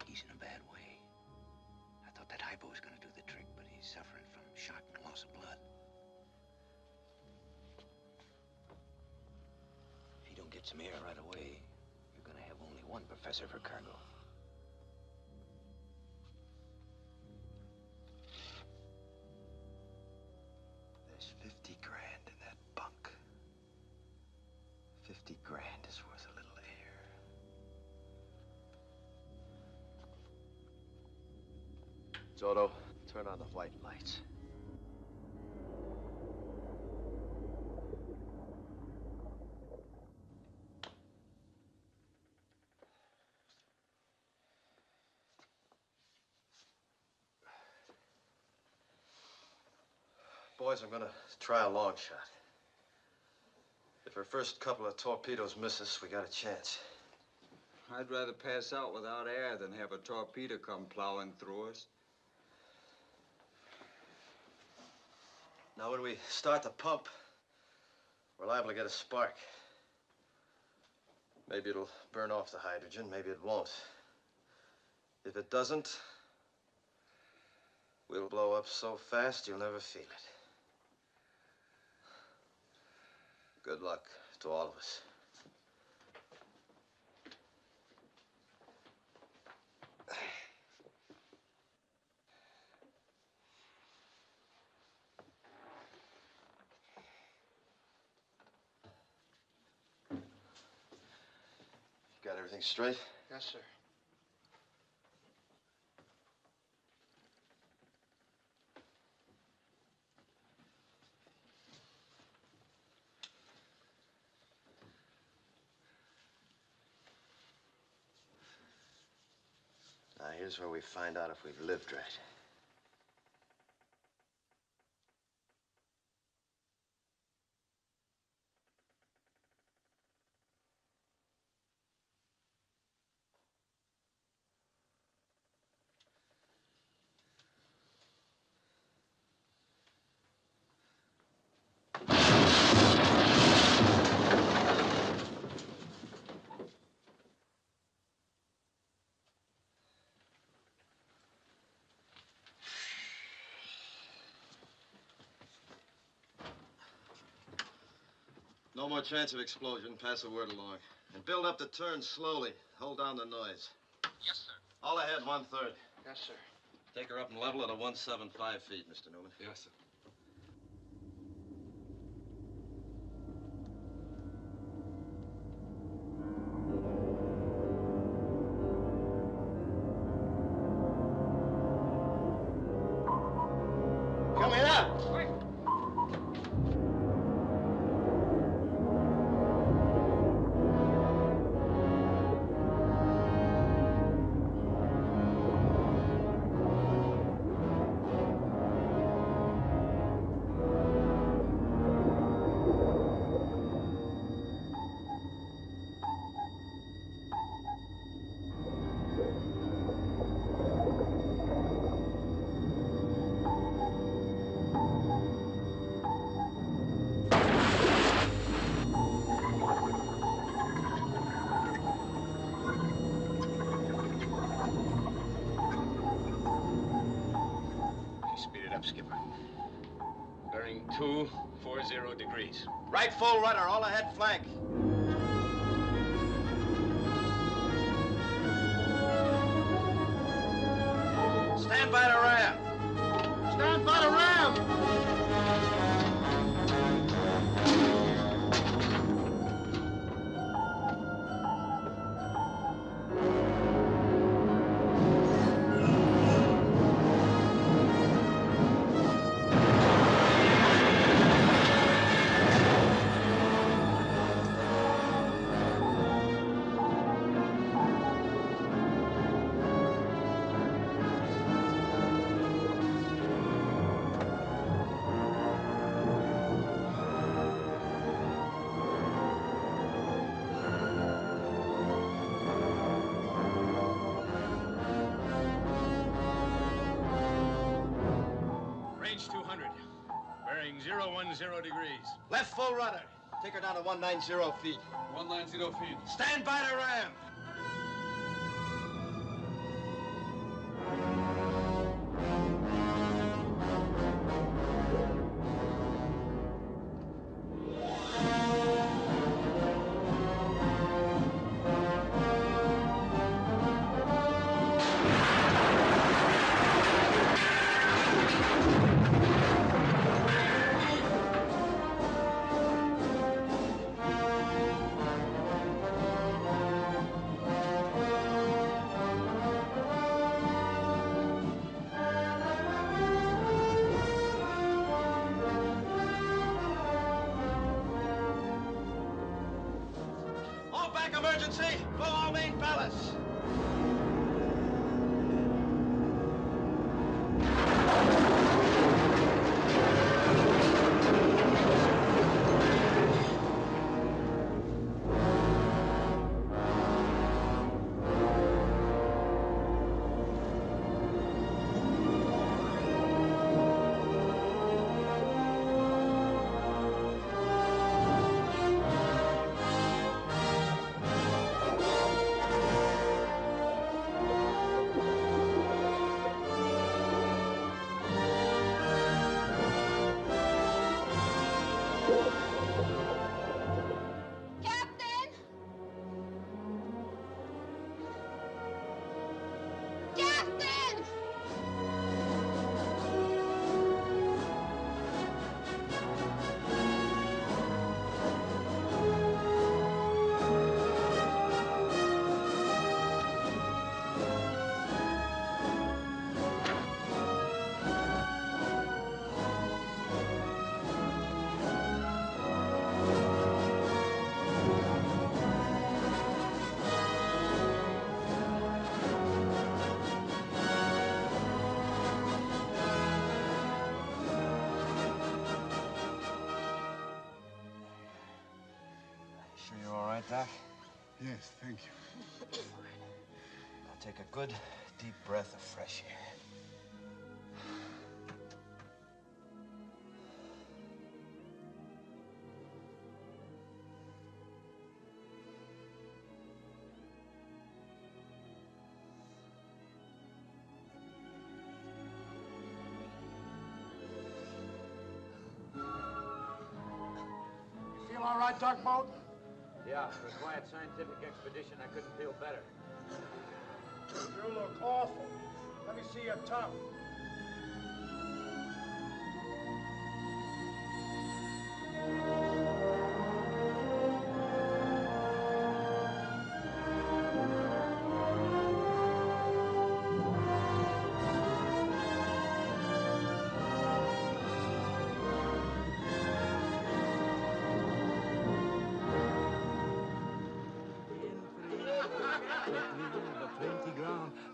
He's in a bad way. I thought that hypo was going to do the trick, but he's suffering from shock and loss of blood. If you don't get some air right away, you're going to have only one professor for cargo. There's 50 grand in that bunk. 50 grand is worth a little air. Toto, turn on the white lights. Boys, I'm gonna try a long shot. If our first couple of torpedoes miss us, we got a chance. I'd rather pass out without air than have a torpedo come plowing through us. Now, when we start the pump, we're liable to get a spark. Maybe it'll burn off the hydrogen, maybe it won't. If it doesn't, we'll blow up so fast you'll never feel it. Good luck to all of us. Got everything straight? Yes, sir. Now, here's where we find out if we've lived right. No more chance of explosion. Pass the word along. And build up the turn slowly. Hold down the noise. Yes, sir. All ahead, 1/3. Yes, sir. Take her up and level at a 175 feet, Mr. Newman. Yes, sir. Coming up. Speed it up, Skipper. Bearing 240 degrees. Right full rudder. All ahead flank. Stand by the ram. Stand by the ram. Range 200. Bearing 010 degrees. Left full rudder. Take her down to 190 feet. 190 feet. Stand by the ram. All back emergency. Blow all main ballast. Captain! Captain! Sure you're all right, Doc? Yes, thank you. Now take a good, deep breath of fresh air. Feel all right? my tugboat? Yeah, for a quiet scientific expedition, I couldn't feel better. You look awful. Let me see your tongue.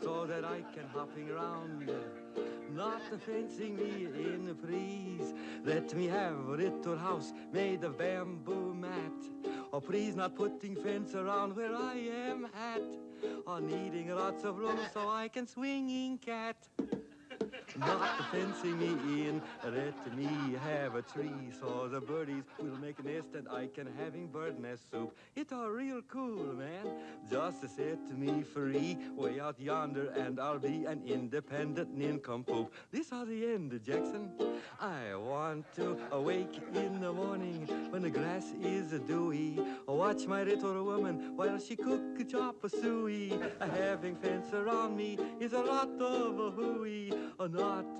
So that I can hopping around, not fencing me in the freeze. Let me have a little house made of bamboo mat. Oh, please not putting fence around where I am at. Or needing lots of room so I can swinging cat. Not fencing me in, let me have a tree so the birdies will make a nest and I can having bird nest soup. It's all real cool, man. Just to set me free way out yonder and I'll be an independent nincompoop. This are the end, Jackson. I want to awake in the morning when the grass is dewy. Watch my little woman while she cook a chop a suey. Having fence around me is a lot of a hooey. Not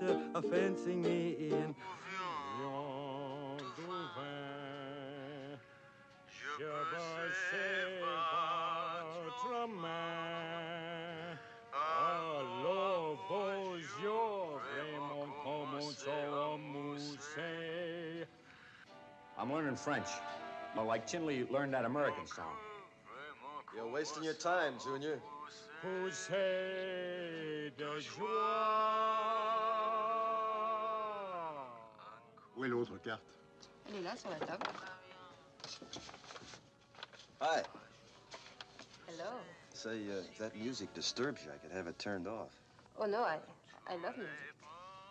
fencing me in. I'm learning French. Well, like Chinley learned that American song. You're wasting your time, Junior. Poussez de joie. Où est l'autre carte? Elle est là sur la table. Hi. Hello. Say, if that music disturbs you, I could have it turned off. Oh no, I love music.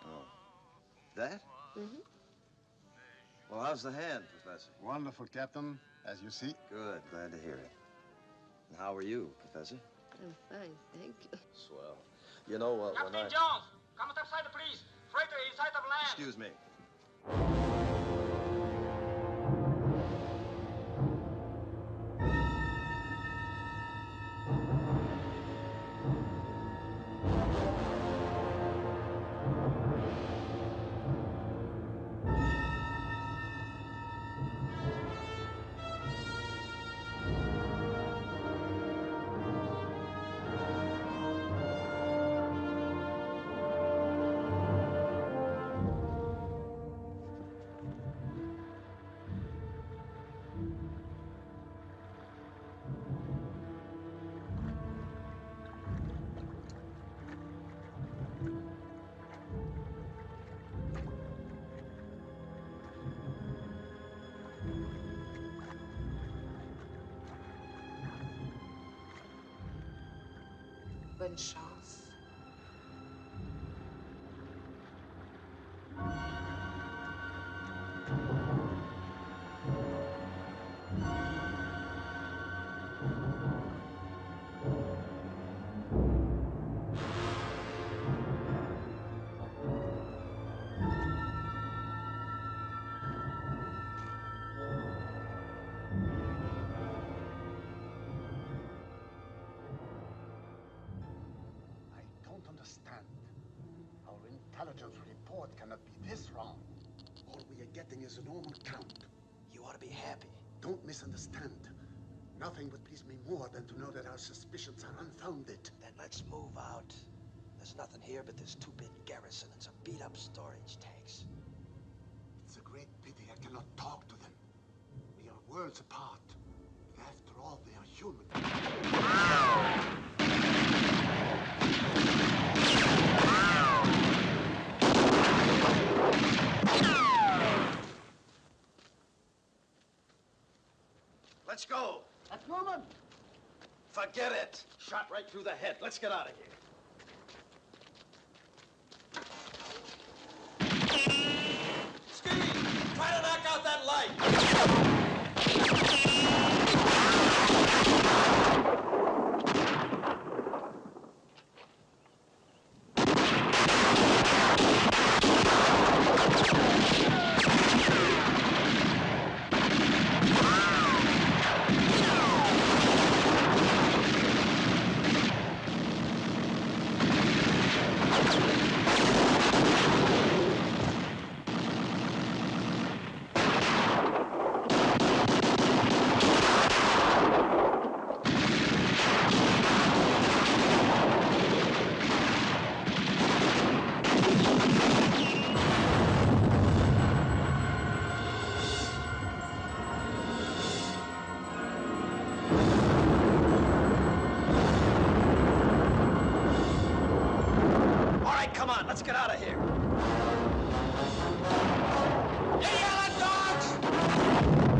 Oh. That? Mm-hmm. Well, how's the hand, Professor? Wonderful, Captain, as you see. Good, glad to hear it. And how are you, Professor? I'm fine, thank you. Swell. You know what, when Captain Jones, come topside, please. Freighter inside of land. Excuse me. Bonne chance. Our intelligence report cannot be this wrong. All we are getting is a normal count. You ought to be happy. Don't misunderstand. Nothing would please me more than to know that our suspicions are unfounded. Then let's move out. There's nothing here but this two-bit garrison and some beat-up storage tanks. It's a great pity I cannot talk to them. We are worlds apart. After all, they are human. Let's go. That's moving. Forget it. Shot right through the head. Let's get out of here. Steve, try to knock out that light. get out of here. You yelling dogs!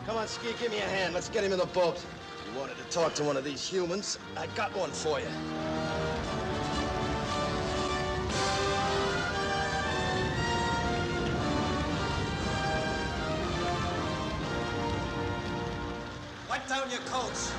Come on, Ski, give me a hand. Let's get him in the boat. You wanted to talk to one of these humans? I got one for you. Wipe down your coats.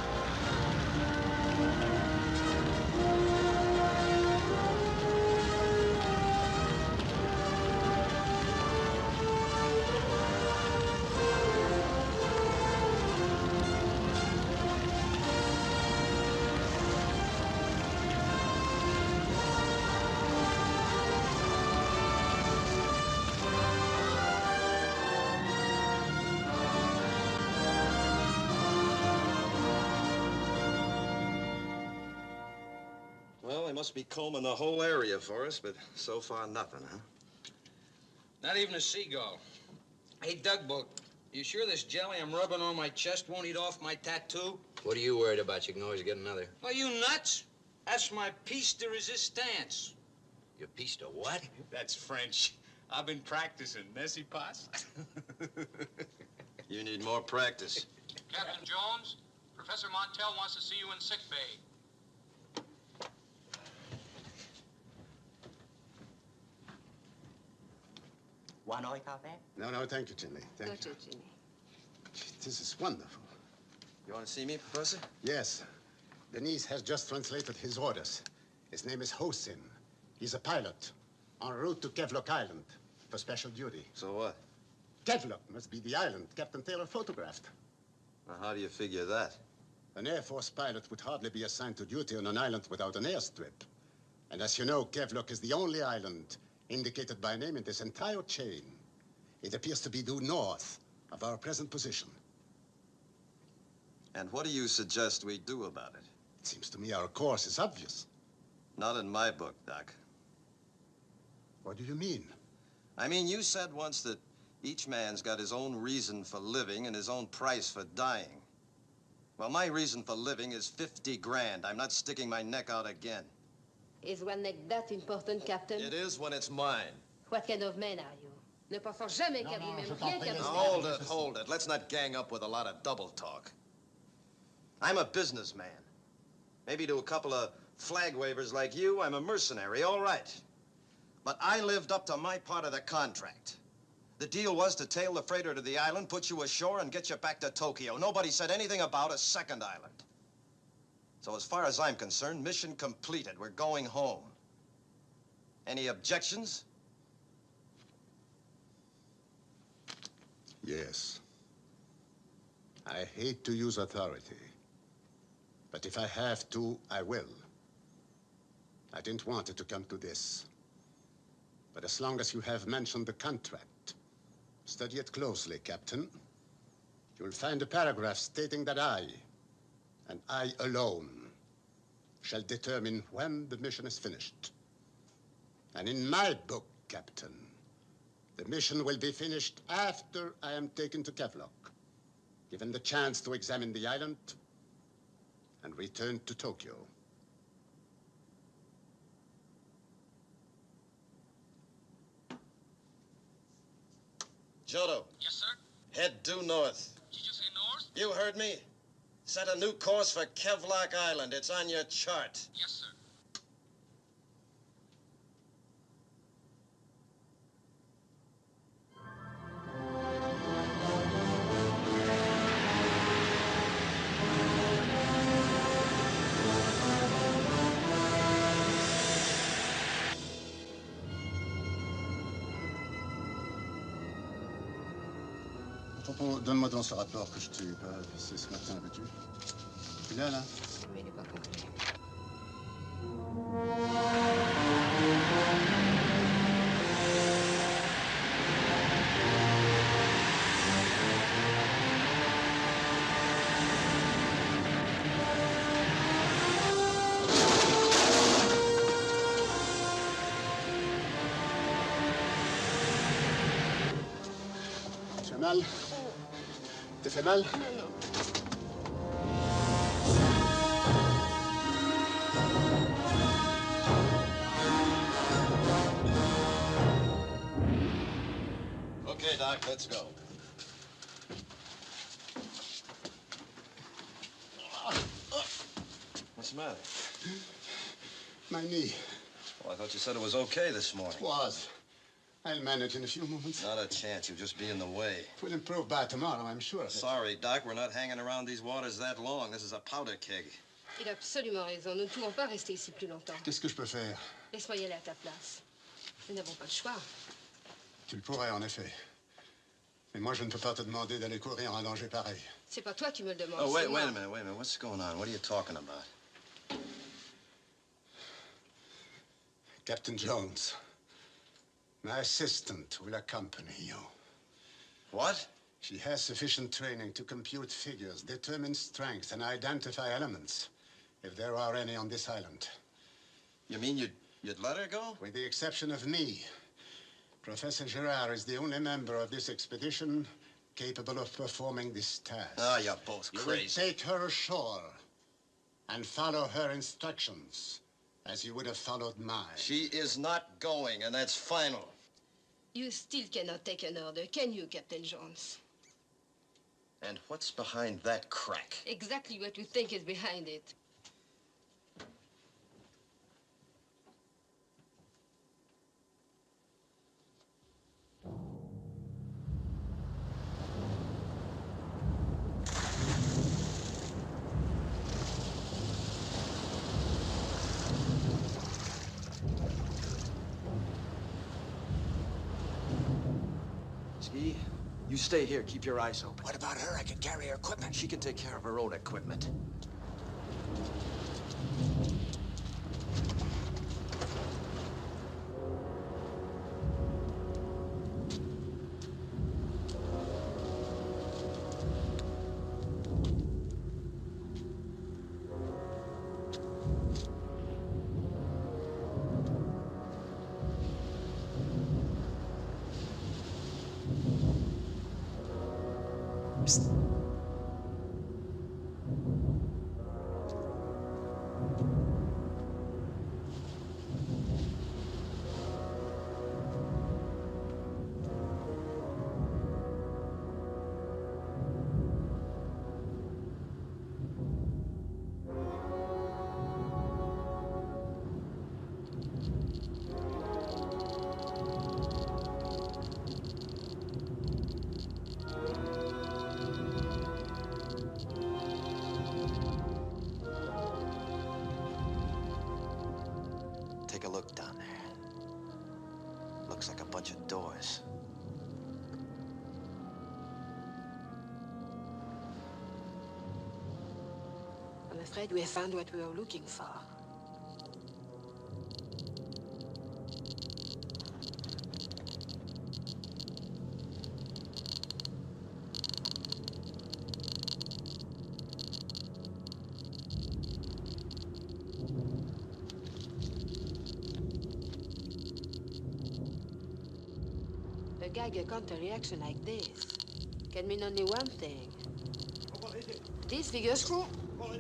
Well, they must be combing the whole area for us, but so far nothing, huh? Not even a seagull. Hey, Tugboat, you sure this jelly I'm rubbing on my chest won't eat off my tattoo? What are you worried about? You can always get another. Are you nuts? That's my piece de resistance. Your piece to what? That's French. I've been practicing. N'est-ce pas? You need more practice. Captain Jones, Professor Montell wants to see you in sick bay. One oil coffee? No, no, thank you, Jimmy. Thank you. Jimmy. This is wonderful. You want to see me, Professor? Yes. Denise has just translated his orders. His name is Hosin. He's a pilot en route to Kevlock Island for special duty. So what? Kevlock must be the island Captain Taylor photographed. Now, how do you figure that? An Air Force pilot would hardly be assigned to duty on an island without an airstrip. And as you know, Kevlock is the only island indicated by name in this entire chain. It appears to be due north of our present position. And what do you suggest we do about it? It seems to me our course is obvious. Not in my book, Doc. What do you mean? I mean, you said once that each man's got his own reason for living and his own price for dying. Well, my reason for living is 50 grand. I'm not sticking my neck out again. Is one neck that important, Captain? It is when it's mine. What kind of man are you? Ne pensons jamais qu'à vous-même, rien qu'à Now, vous-même. hold it. Let's not gang up with a lot of double talk. I'm a businessman. Maybe to a couple of flag wavers like you, I'm a mercenary, all right. But I lived up to my part of the contract. The deal was to tail the freighter to the island, put you ashore, and get you back to Tokyo. Nobody said anything about a second island. So as far as I'm concerned, mission completed. We're going home. Any objections? Yes. I hate to use authority. But if I have to, I will. I didn't want it to come to this. But as long as you have mentioned the contract, study it closely, Captain. You'll find a paragraph stating that I, and I alone, shall determine when the mission is finished. And in my book, Captain, the mission will be finished after I am taken to Kevlock, given the chance to examine the island, and return to Tokyo. Jodo. Yes, sir? Head due north. Did you say north? You heard me. Set a new course for Kevlock Island. It's on your chart. Yes, sir. À propos, donne-moi dans ce rapport que je t'ai pas visé ce matin, veux-tu? Tu l'as, là? Mais il n'est pas complet. Tu as mal? T'es fait mal? Non. Okay, Doc, let's go. What's the matter? My knee. Well, I thought you said it was okay this morning. Was. I'll manage in a few moments. Not a chance. You'll just be in the way. It will improve by tomorrow, I'm sure of it. Sorry, Doc. We're not hanging around these waters that long. This is a powder keg. Il a absolument raison. Nous ne pouvons pas rester ici plus longtemps. Qu'est-ce que je peux faire? Laisse-moi y aller à ta place. Nous n'avons pas le choix. Tu le pourrais, en effet. Mais moi, je ne peux pas te demander d'aller courir un danger pareil. C'est pas toi qui me le demandes. Oh, wait c'est moi. a minute. What's going on? What are you talking about? Captain Jones, my assistant, will accompany you. What? She has sufficient training to compute figures, determine strength, and identify elements, if there are any on this island. You mean you'd let her go? With the exception of me, Professor Gerard is the only member of this expedition capable of performing this task. Ah, you're both crazy. You will take her ashore and follow her instructions as you would have followed mine. She is not going, and that's final. You still cannot take an order, can you, Captain Jones? And what's behind that crack? Exactly what you think is behind it. Ski, you stay here. Keep your eyes open. What about her? I can carry her equipment. She can take care of her own equipment. Take a look down there. Looks like a bunch of doors. I'm afraid we have found what we were looking for. A Geiger counter-reaction like this can mean only one thing. These figures... What are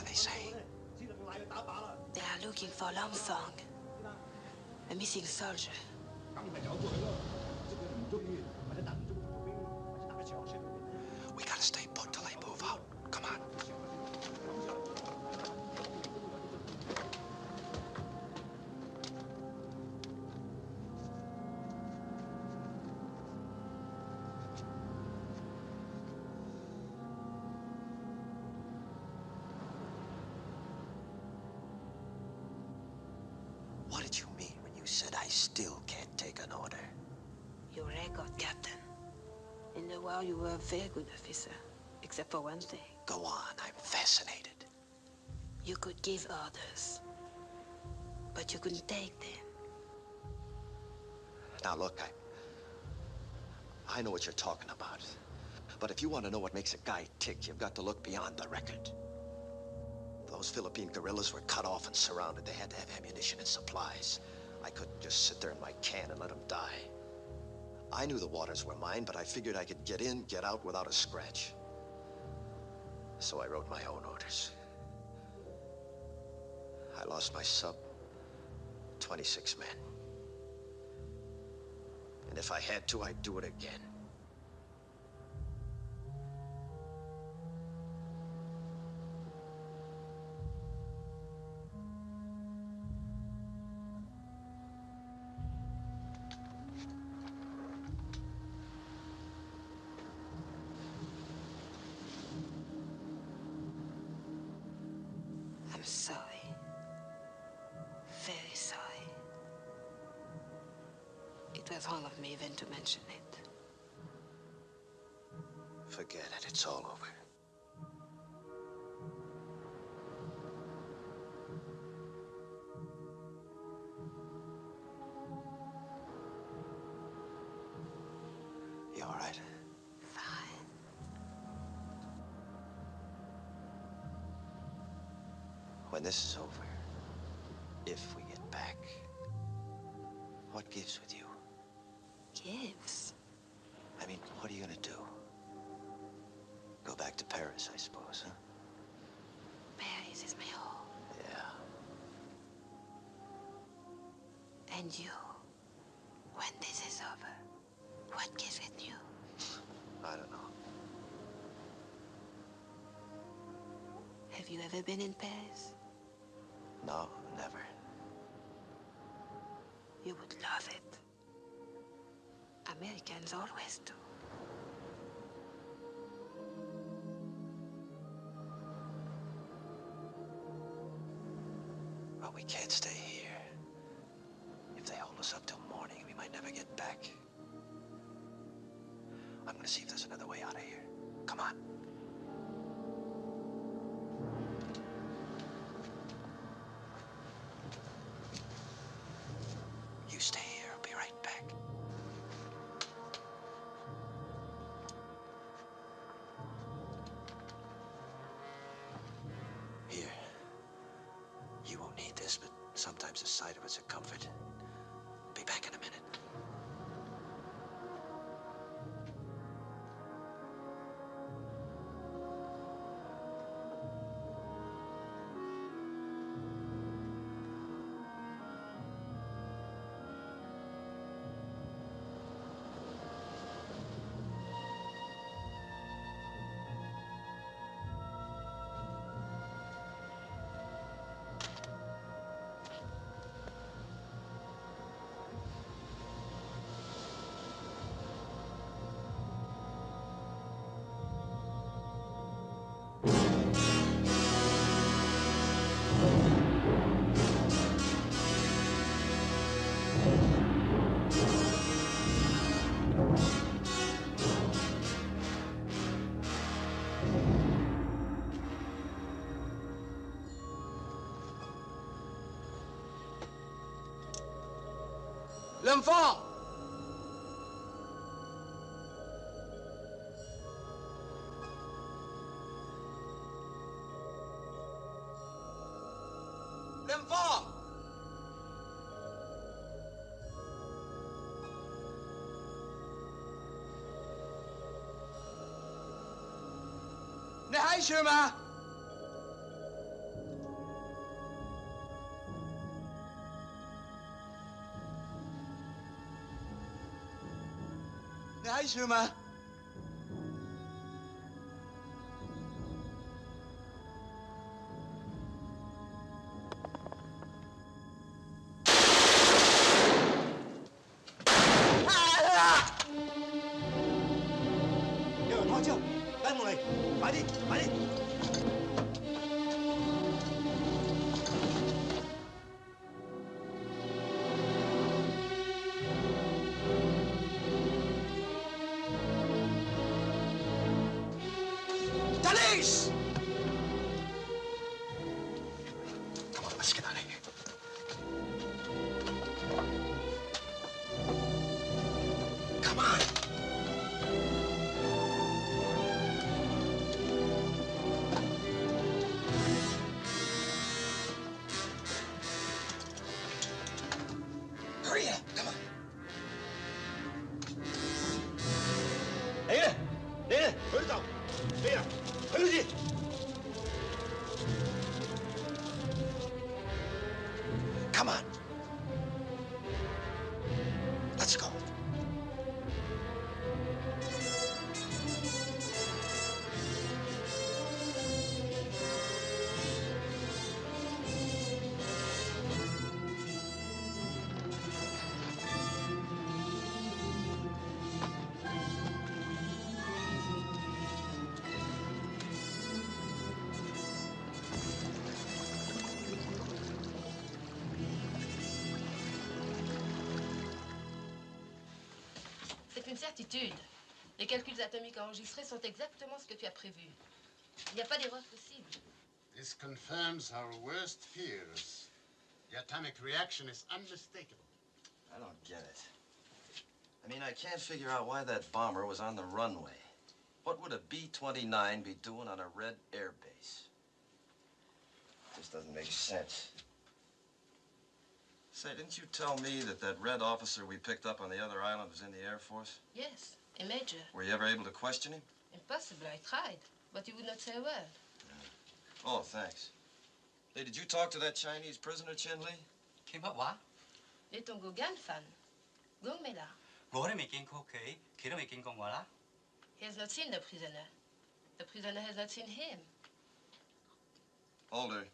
they saying? They are looking for Longfong, a missing soldier. We gotta stay put till they move out. Come on. still can't take an order. Your record, Captain. In the war, you were a very good officer, except for one thing. Go on, I'm fascinated. You could give orders, but you couldn't take them. Now look, I know what you're talking about. But if you want to know what makes a guy tick, you've got to look beyond the record. Those Philippine guerrillas were cut off and surrounded. They had to have ammunition and supplies. I couldn't just sit there in my can and let them die. I knew the waters were mine, but I figured I could get in, get out without a scratch. So I wrote my own orders. I lost my sub, 26 men. And if I had to, I'd do it again. I'm sorry. Very sorry. It was wrong of me even to mention it. Forget it, it's all over. You all right? Fine. When this is over, if we get back, what gives with you? Gives? I mean, what are you gonna do? Go back to Paris, I suppose, huh? Paris is my home. Yeah. And you, when this is over, what gives with you? I don't know. Have you ever been in Paris? No, never. You would love it. Americans always do. Well, we can't stay here. If they hold us up till morning, we might never get back. I'm gonna see if there's another way out of here. Come on. You stay here. I'll be right back. Here. You won't need this, but sometimes the sight of it's a comfort. Be back in a minute. L'enfant! L'enfant! Ne hai chemin! Ne hai chemin!有人掏枪，跟我嚟，快啲，快啲！ face! Come on, let's get out of here. Come on. Hurry up, come on. Lena! Lena! Hör doch! Lena! Hör sie! Come on. Let's go. C'est une certitude. Les calculs atomiques enregistrés sont exactement ce que tu as prévu. Il n'y a pas d'erreur possible. This confirms our worst fears. The atomic reaction is unmistakable. I don't get it. I mean, I can't figure out why that bomber was on the runway. What would a B-29 be doing on a red airbase? Just doesn't make sense. Say, didn't you tell me that that red officer we picked up on the other island was in the Air Force? Yes, a major. Were you ever able to question him? Impossible, I tried. But he would not say a word. Oh, thanks. Hey, did you talk to that Chinese prisoner, Chin Lee? 傾乜話？ 你同個奸犯，講咩啦？ 我都未見過佢，佢都未見過我啦。 He has not seen the prisoner. The prisoner has not seen him. Holder,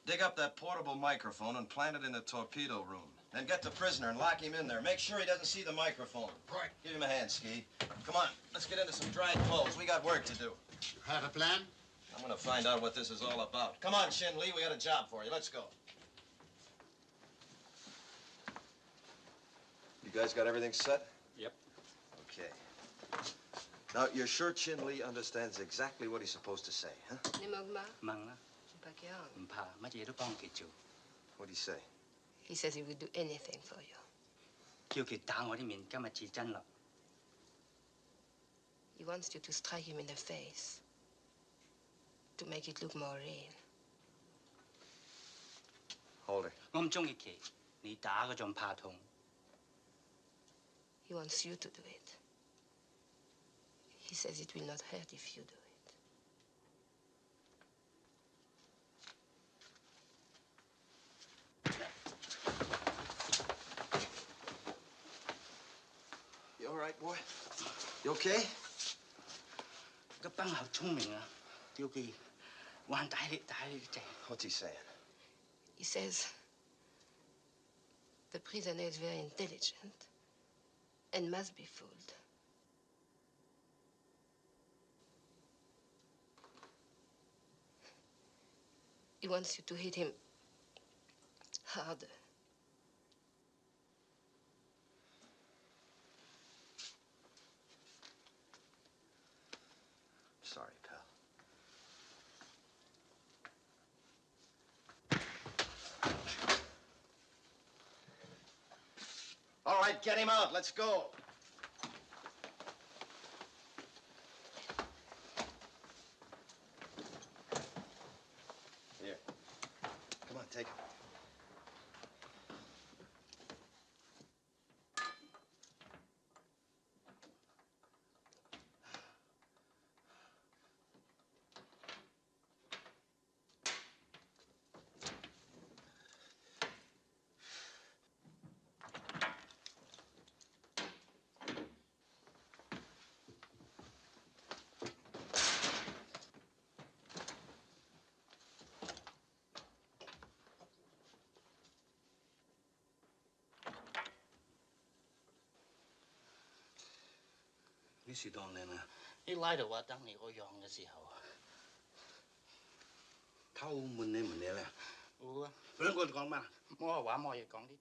dig up that portable microphone and plant it in the torpedo room. Then get the prisoner and lock him in there. Make sure he doesn't see the microphone. Right. Give him a hand, Ski. Come on, let's get into some dry clothes. We got work to do. You have a plan? I'm gonna find out what this is all about. Come on, Shin Lee, we got a job for you. Let's go. You guys got everything set? Yep. Okay. Now, you're sure Chin Lee understands exactly what he's supposed to say, huh? 你明嘛？明啦，唔怕驚。唔怕，乜嘢都幫佢做。 What'd he say? He says he would do anything for you. 叫佢打我啲面，今日至真啦。 He wants you to strike him in the face. To make it look more real. Holder. 我唔中意佢，你打嗰種怕痛。 He wants you to do it. He says it will not hurt if you do it. You all right, boy? You okay? 個班好聰明啊，叫佢玩大力正。 What's he saying? He says the prisoner is very intelligent and must be fooled. He wants you to hit him harder. Sorry, pal. All right, get him out. Let's go. Here. Come on, take him.幾時當靚啊？你拉到話等你個樣嘅時候，偷悶你咧？好啊，兩個講咩？我話冇嘢講啲。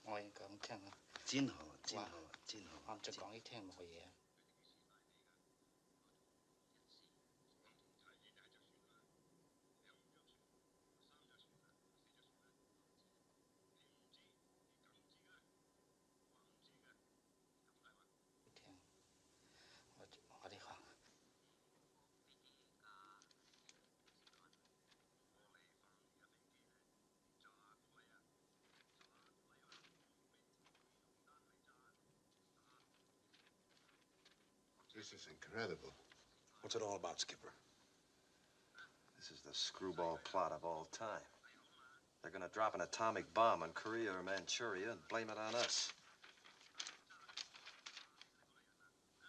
我講聽啊，真好，真好，真好。我就講你聽冇嘢。我哋講。This is incredible. What's it all about, Skipper? This is the screwball plot of all time. They're gonna drop an atomic bomb on Korea or Manchuria and blame it on us.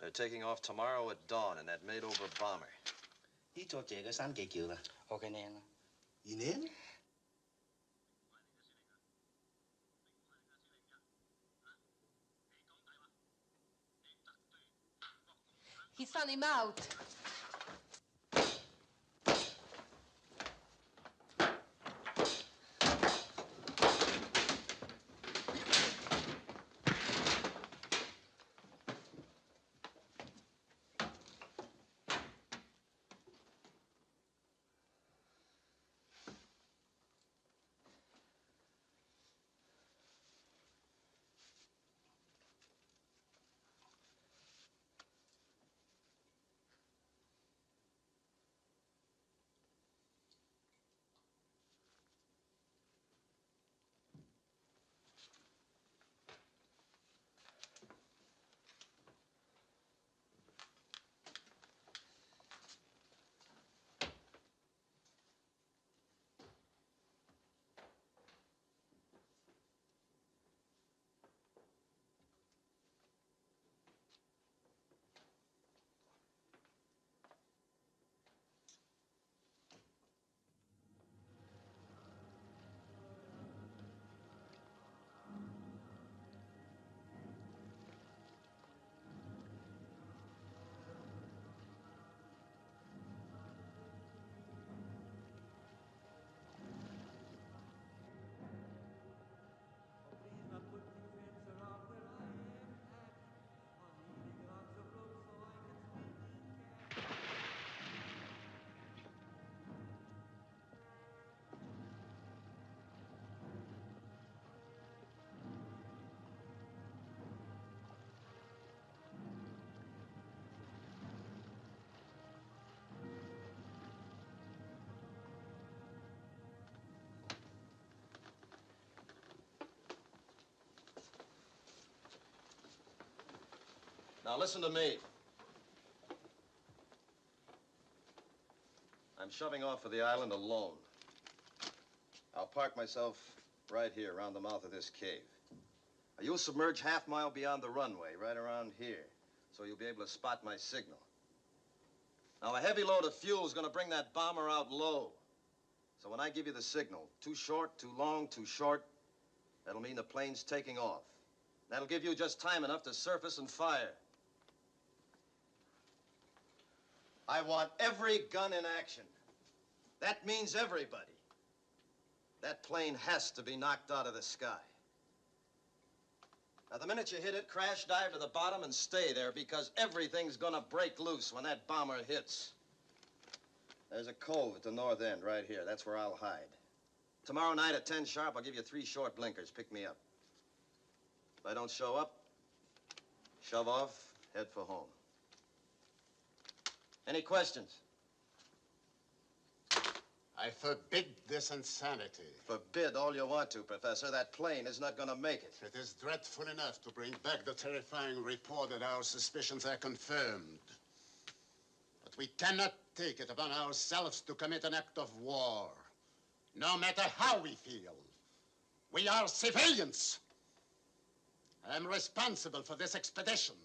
They're taking off tomorrow at dawn in that made-over bomber. 呢座謝嘅山幾叫啦？我嘅靚啊！而靚？ He sent him out. Now listen to me. I'm shoving off for the island alone. I'll park myself right here around the mouth of this cave. Now, you'll submerge half-mile beyond the runway, right around here, so you'll be able to spot my signal. Now, a heavy load of fuel is going to bring that bomber out low. So when I give you the signal, too short, too long, too short, that'll mean the plane's taking off. That'll give you just time enough to surface and fire. I want every gun in action. That means everybody. That plane has to be knocked out of the sky. Now, the minute you hit it, crash dive to the bottom and stay there, because everything's gonna break loose when that bomber hits. There's a cove at the north end right here. That's where I'll hide. Tomorrow night at 10 sharp, I'll give you 3 short blinkers. Pick me up. If I don't show up, shove off, head for home. Any questions? I forbid this insanity. Forbid all you want to, Professor. That plane is not gonna make it. It is dreadful enough to bring back the terrifying report that our suspicions are confirmed. But we cannot take it upon ourselves to commit an act of war. No matter how we feel. We are civilians. I am responsible for this expedition.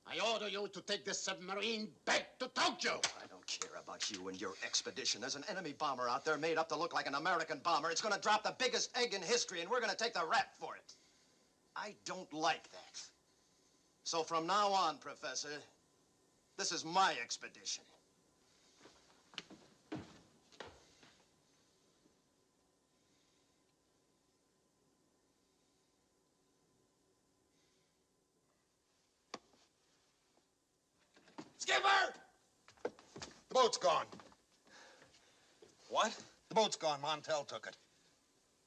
I order you to take this submarine back to Tokyo. I don't care about you and your expedition. There's an enemy bomber out there made up to look like an American bomber. It's gonna drop the biggest egg in history, and we're gonna take the rap for it. I don't like that. So from now on, Professor, this is my expedition. Skipper! The boat's gone. What? The boat's gone. Montel took it.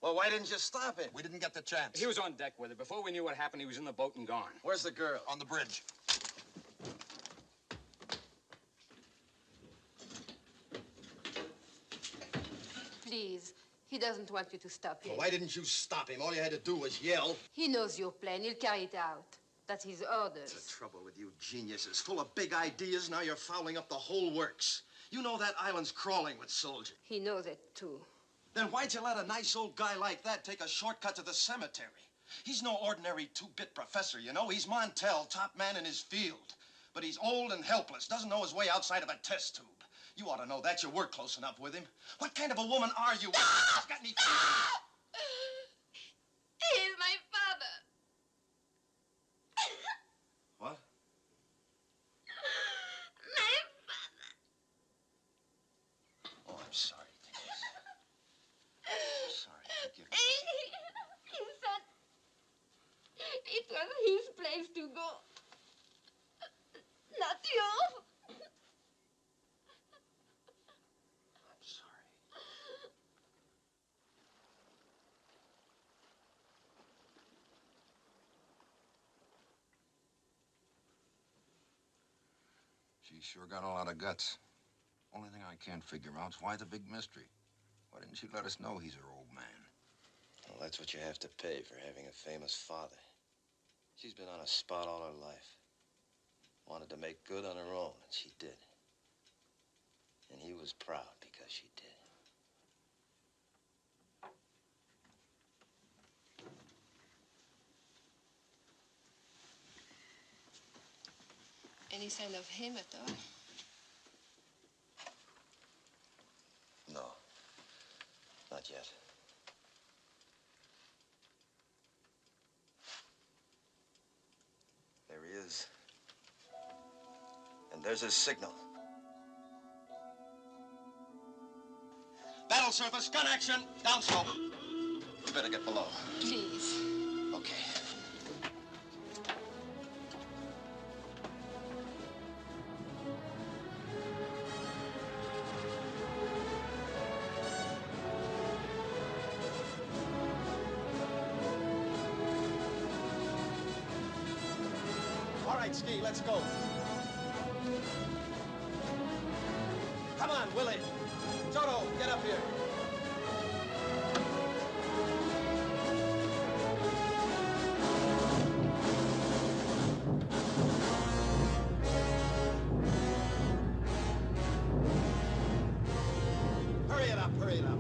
Well, why didn't you stop it? We didn't get the chance. He was on deck with it. Before we knew what happened, he was in the boat and gone. Where's the girl? On the bridge. Please, he doesn't want you to stop him. Well, why didn't you stop him? All you had to do was yell. He knows your plan. He'll carry it out. That's his orders. That's the trouble with you geniuses. Full of big ideas, now you're fouling up the whole works. You know that island's crawling with soldiers. He knows it, too. Then why'd you let a nice old guy like that take a shortcut to the cemetery? He's no ordinary two-bit professor, you know. He's Montel, top man in his field. But he's old and helpless, doesn't know his way outside of a test tube. You ought to know that. You work close enough with him. What kind of a woman are you? Got any He's my father. What? My father. Oh, I'm sorry, Denise. I'm sorry. Forgive me. He said it was his place to go, not yours. I'm sorry. She sure got a lot of guts. Only thing I can't figure out is why the big mystery. Why didn't she let us know he's her old man? Well, that's what you have to pay for having a famous father. She's been on a spot all her life. Wanted to make good on her own, and she did. And he was proud because she did. Any sign of him at all? No, not yet. There he is. And there's his signal. Battle surface, gun action, downslope. You better get below. Please. Okay. All right, Ski, let's go. Come on, Willie. Toto, get up here. Hurry it up, hurry it up.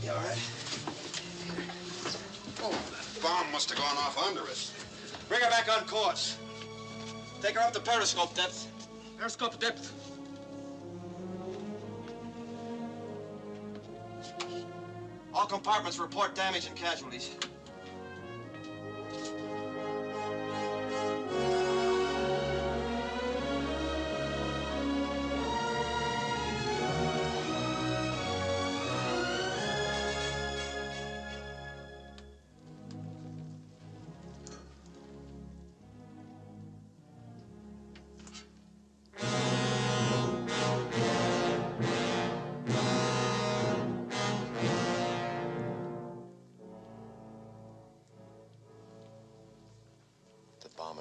You all right? Oh, that bomb must have gone off under us. Bring her back on course. Take her up to periscope depth. Periscope depth. All compartments report damage and casualties.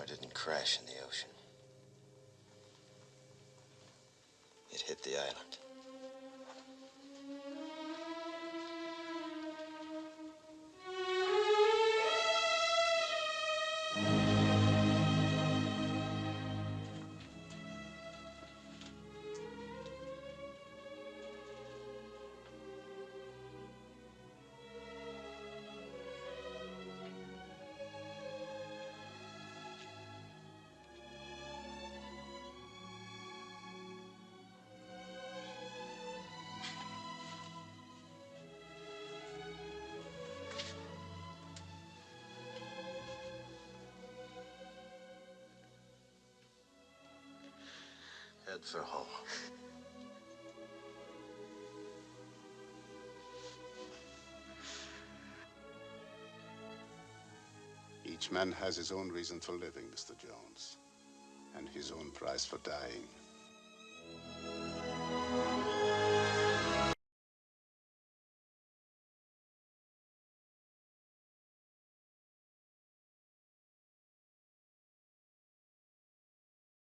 bomber didn't crash in the ocean. It hit the island. Head for home. Each man has his own reason for living, Mr. Jones, and his own price for dying.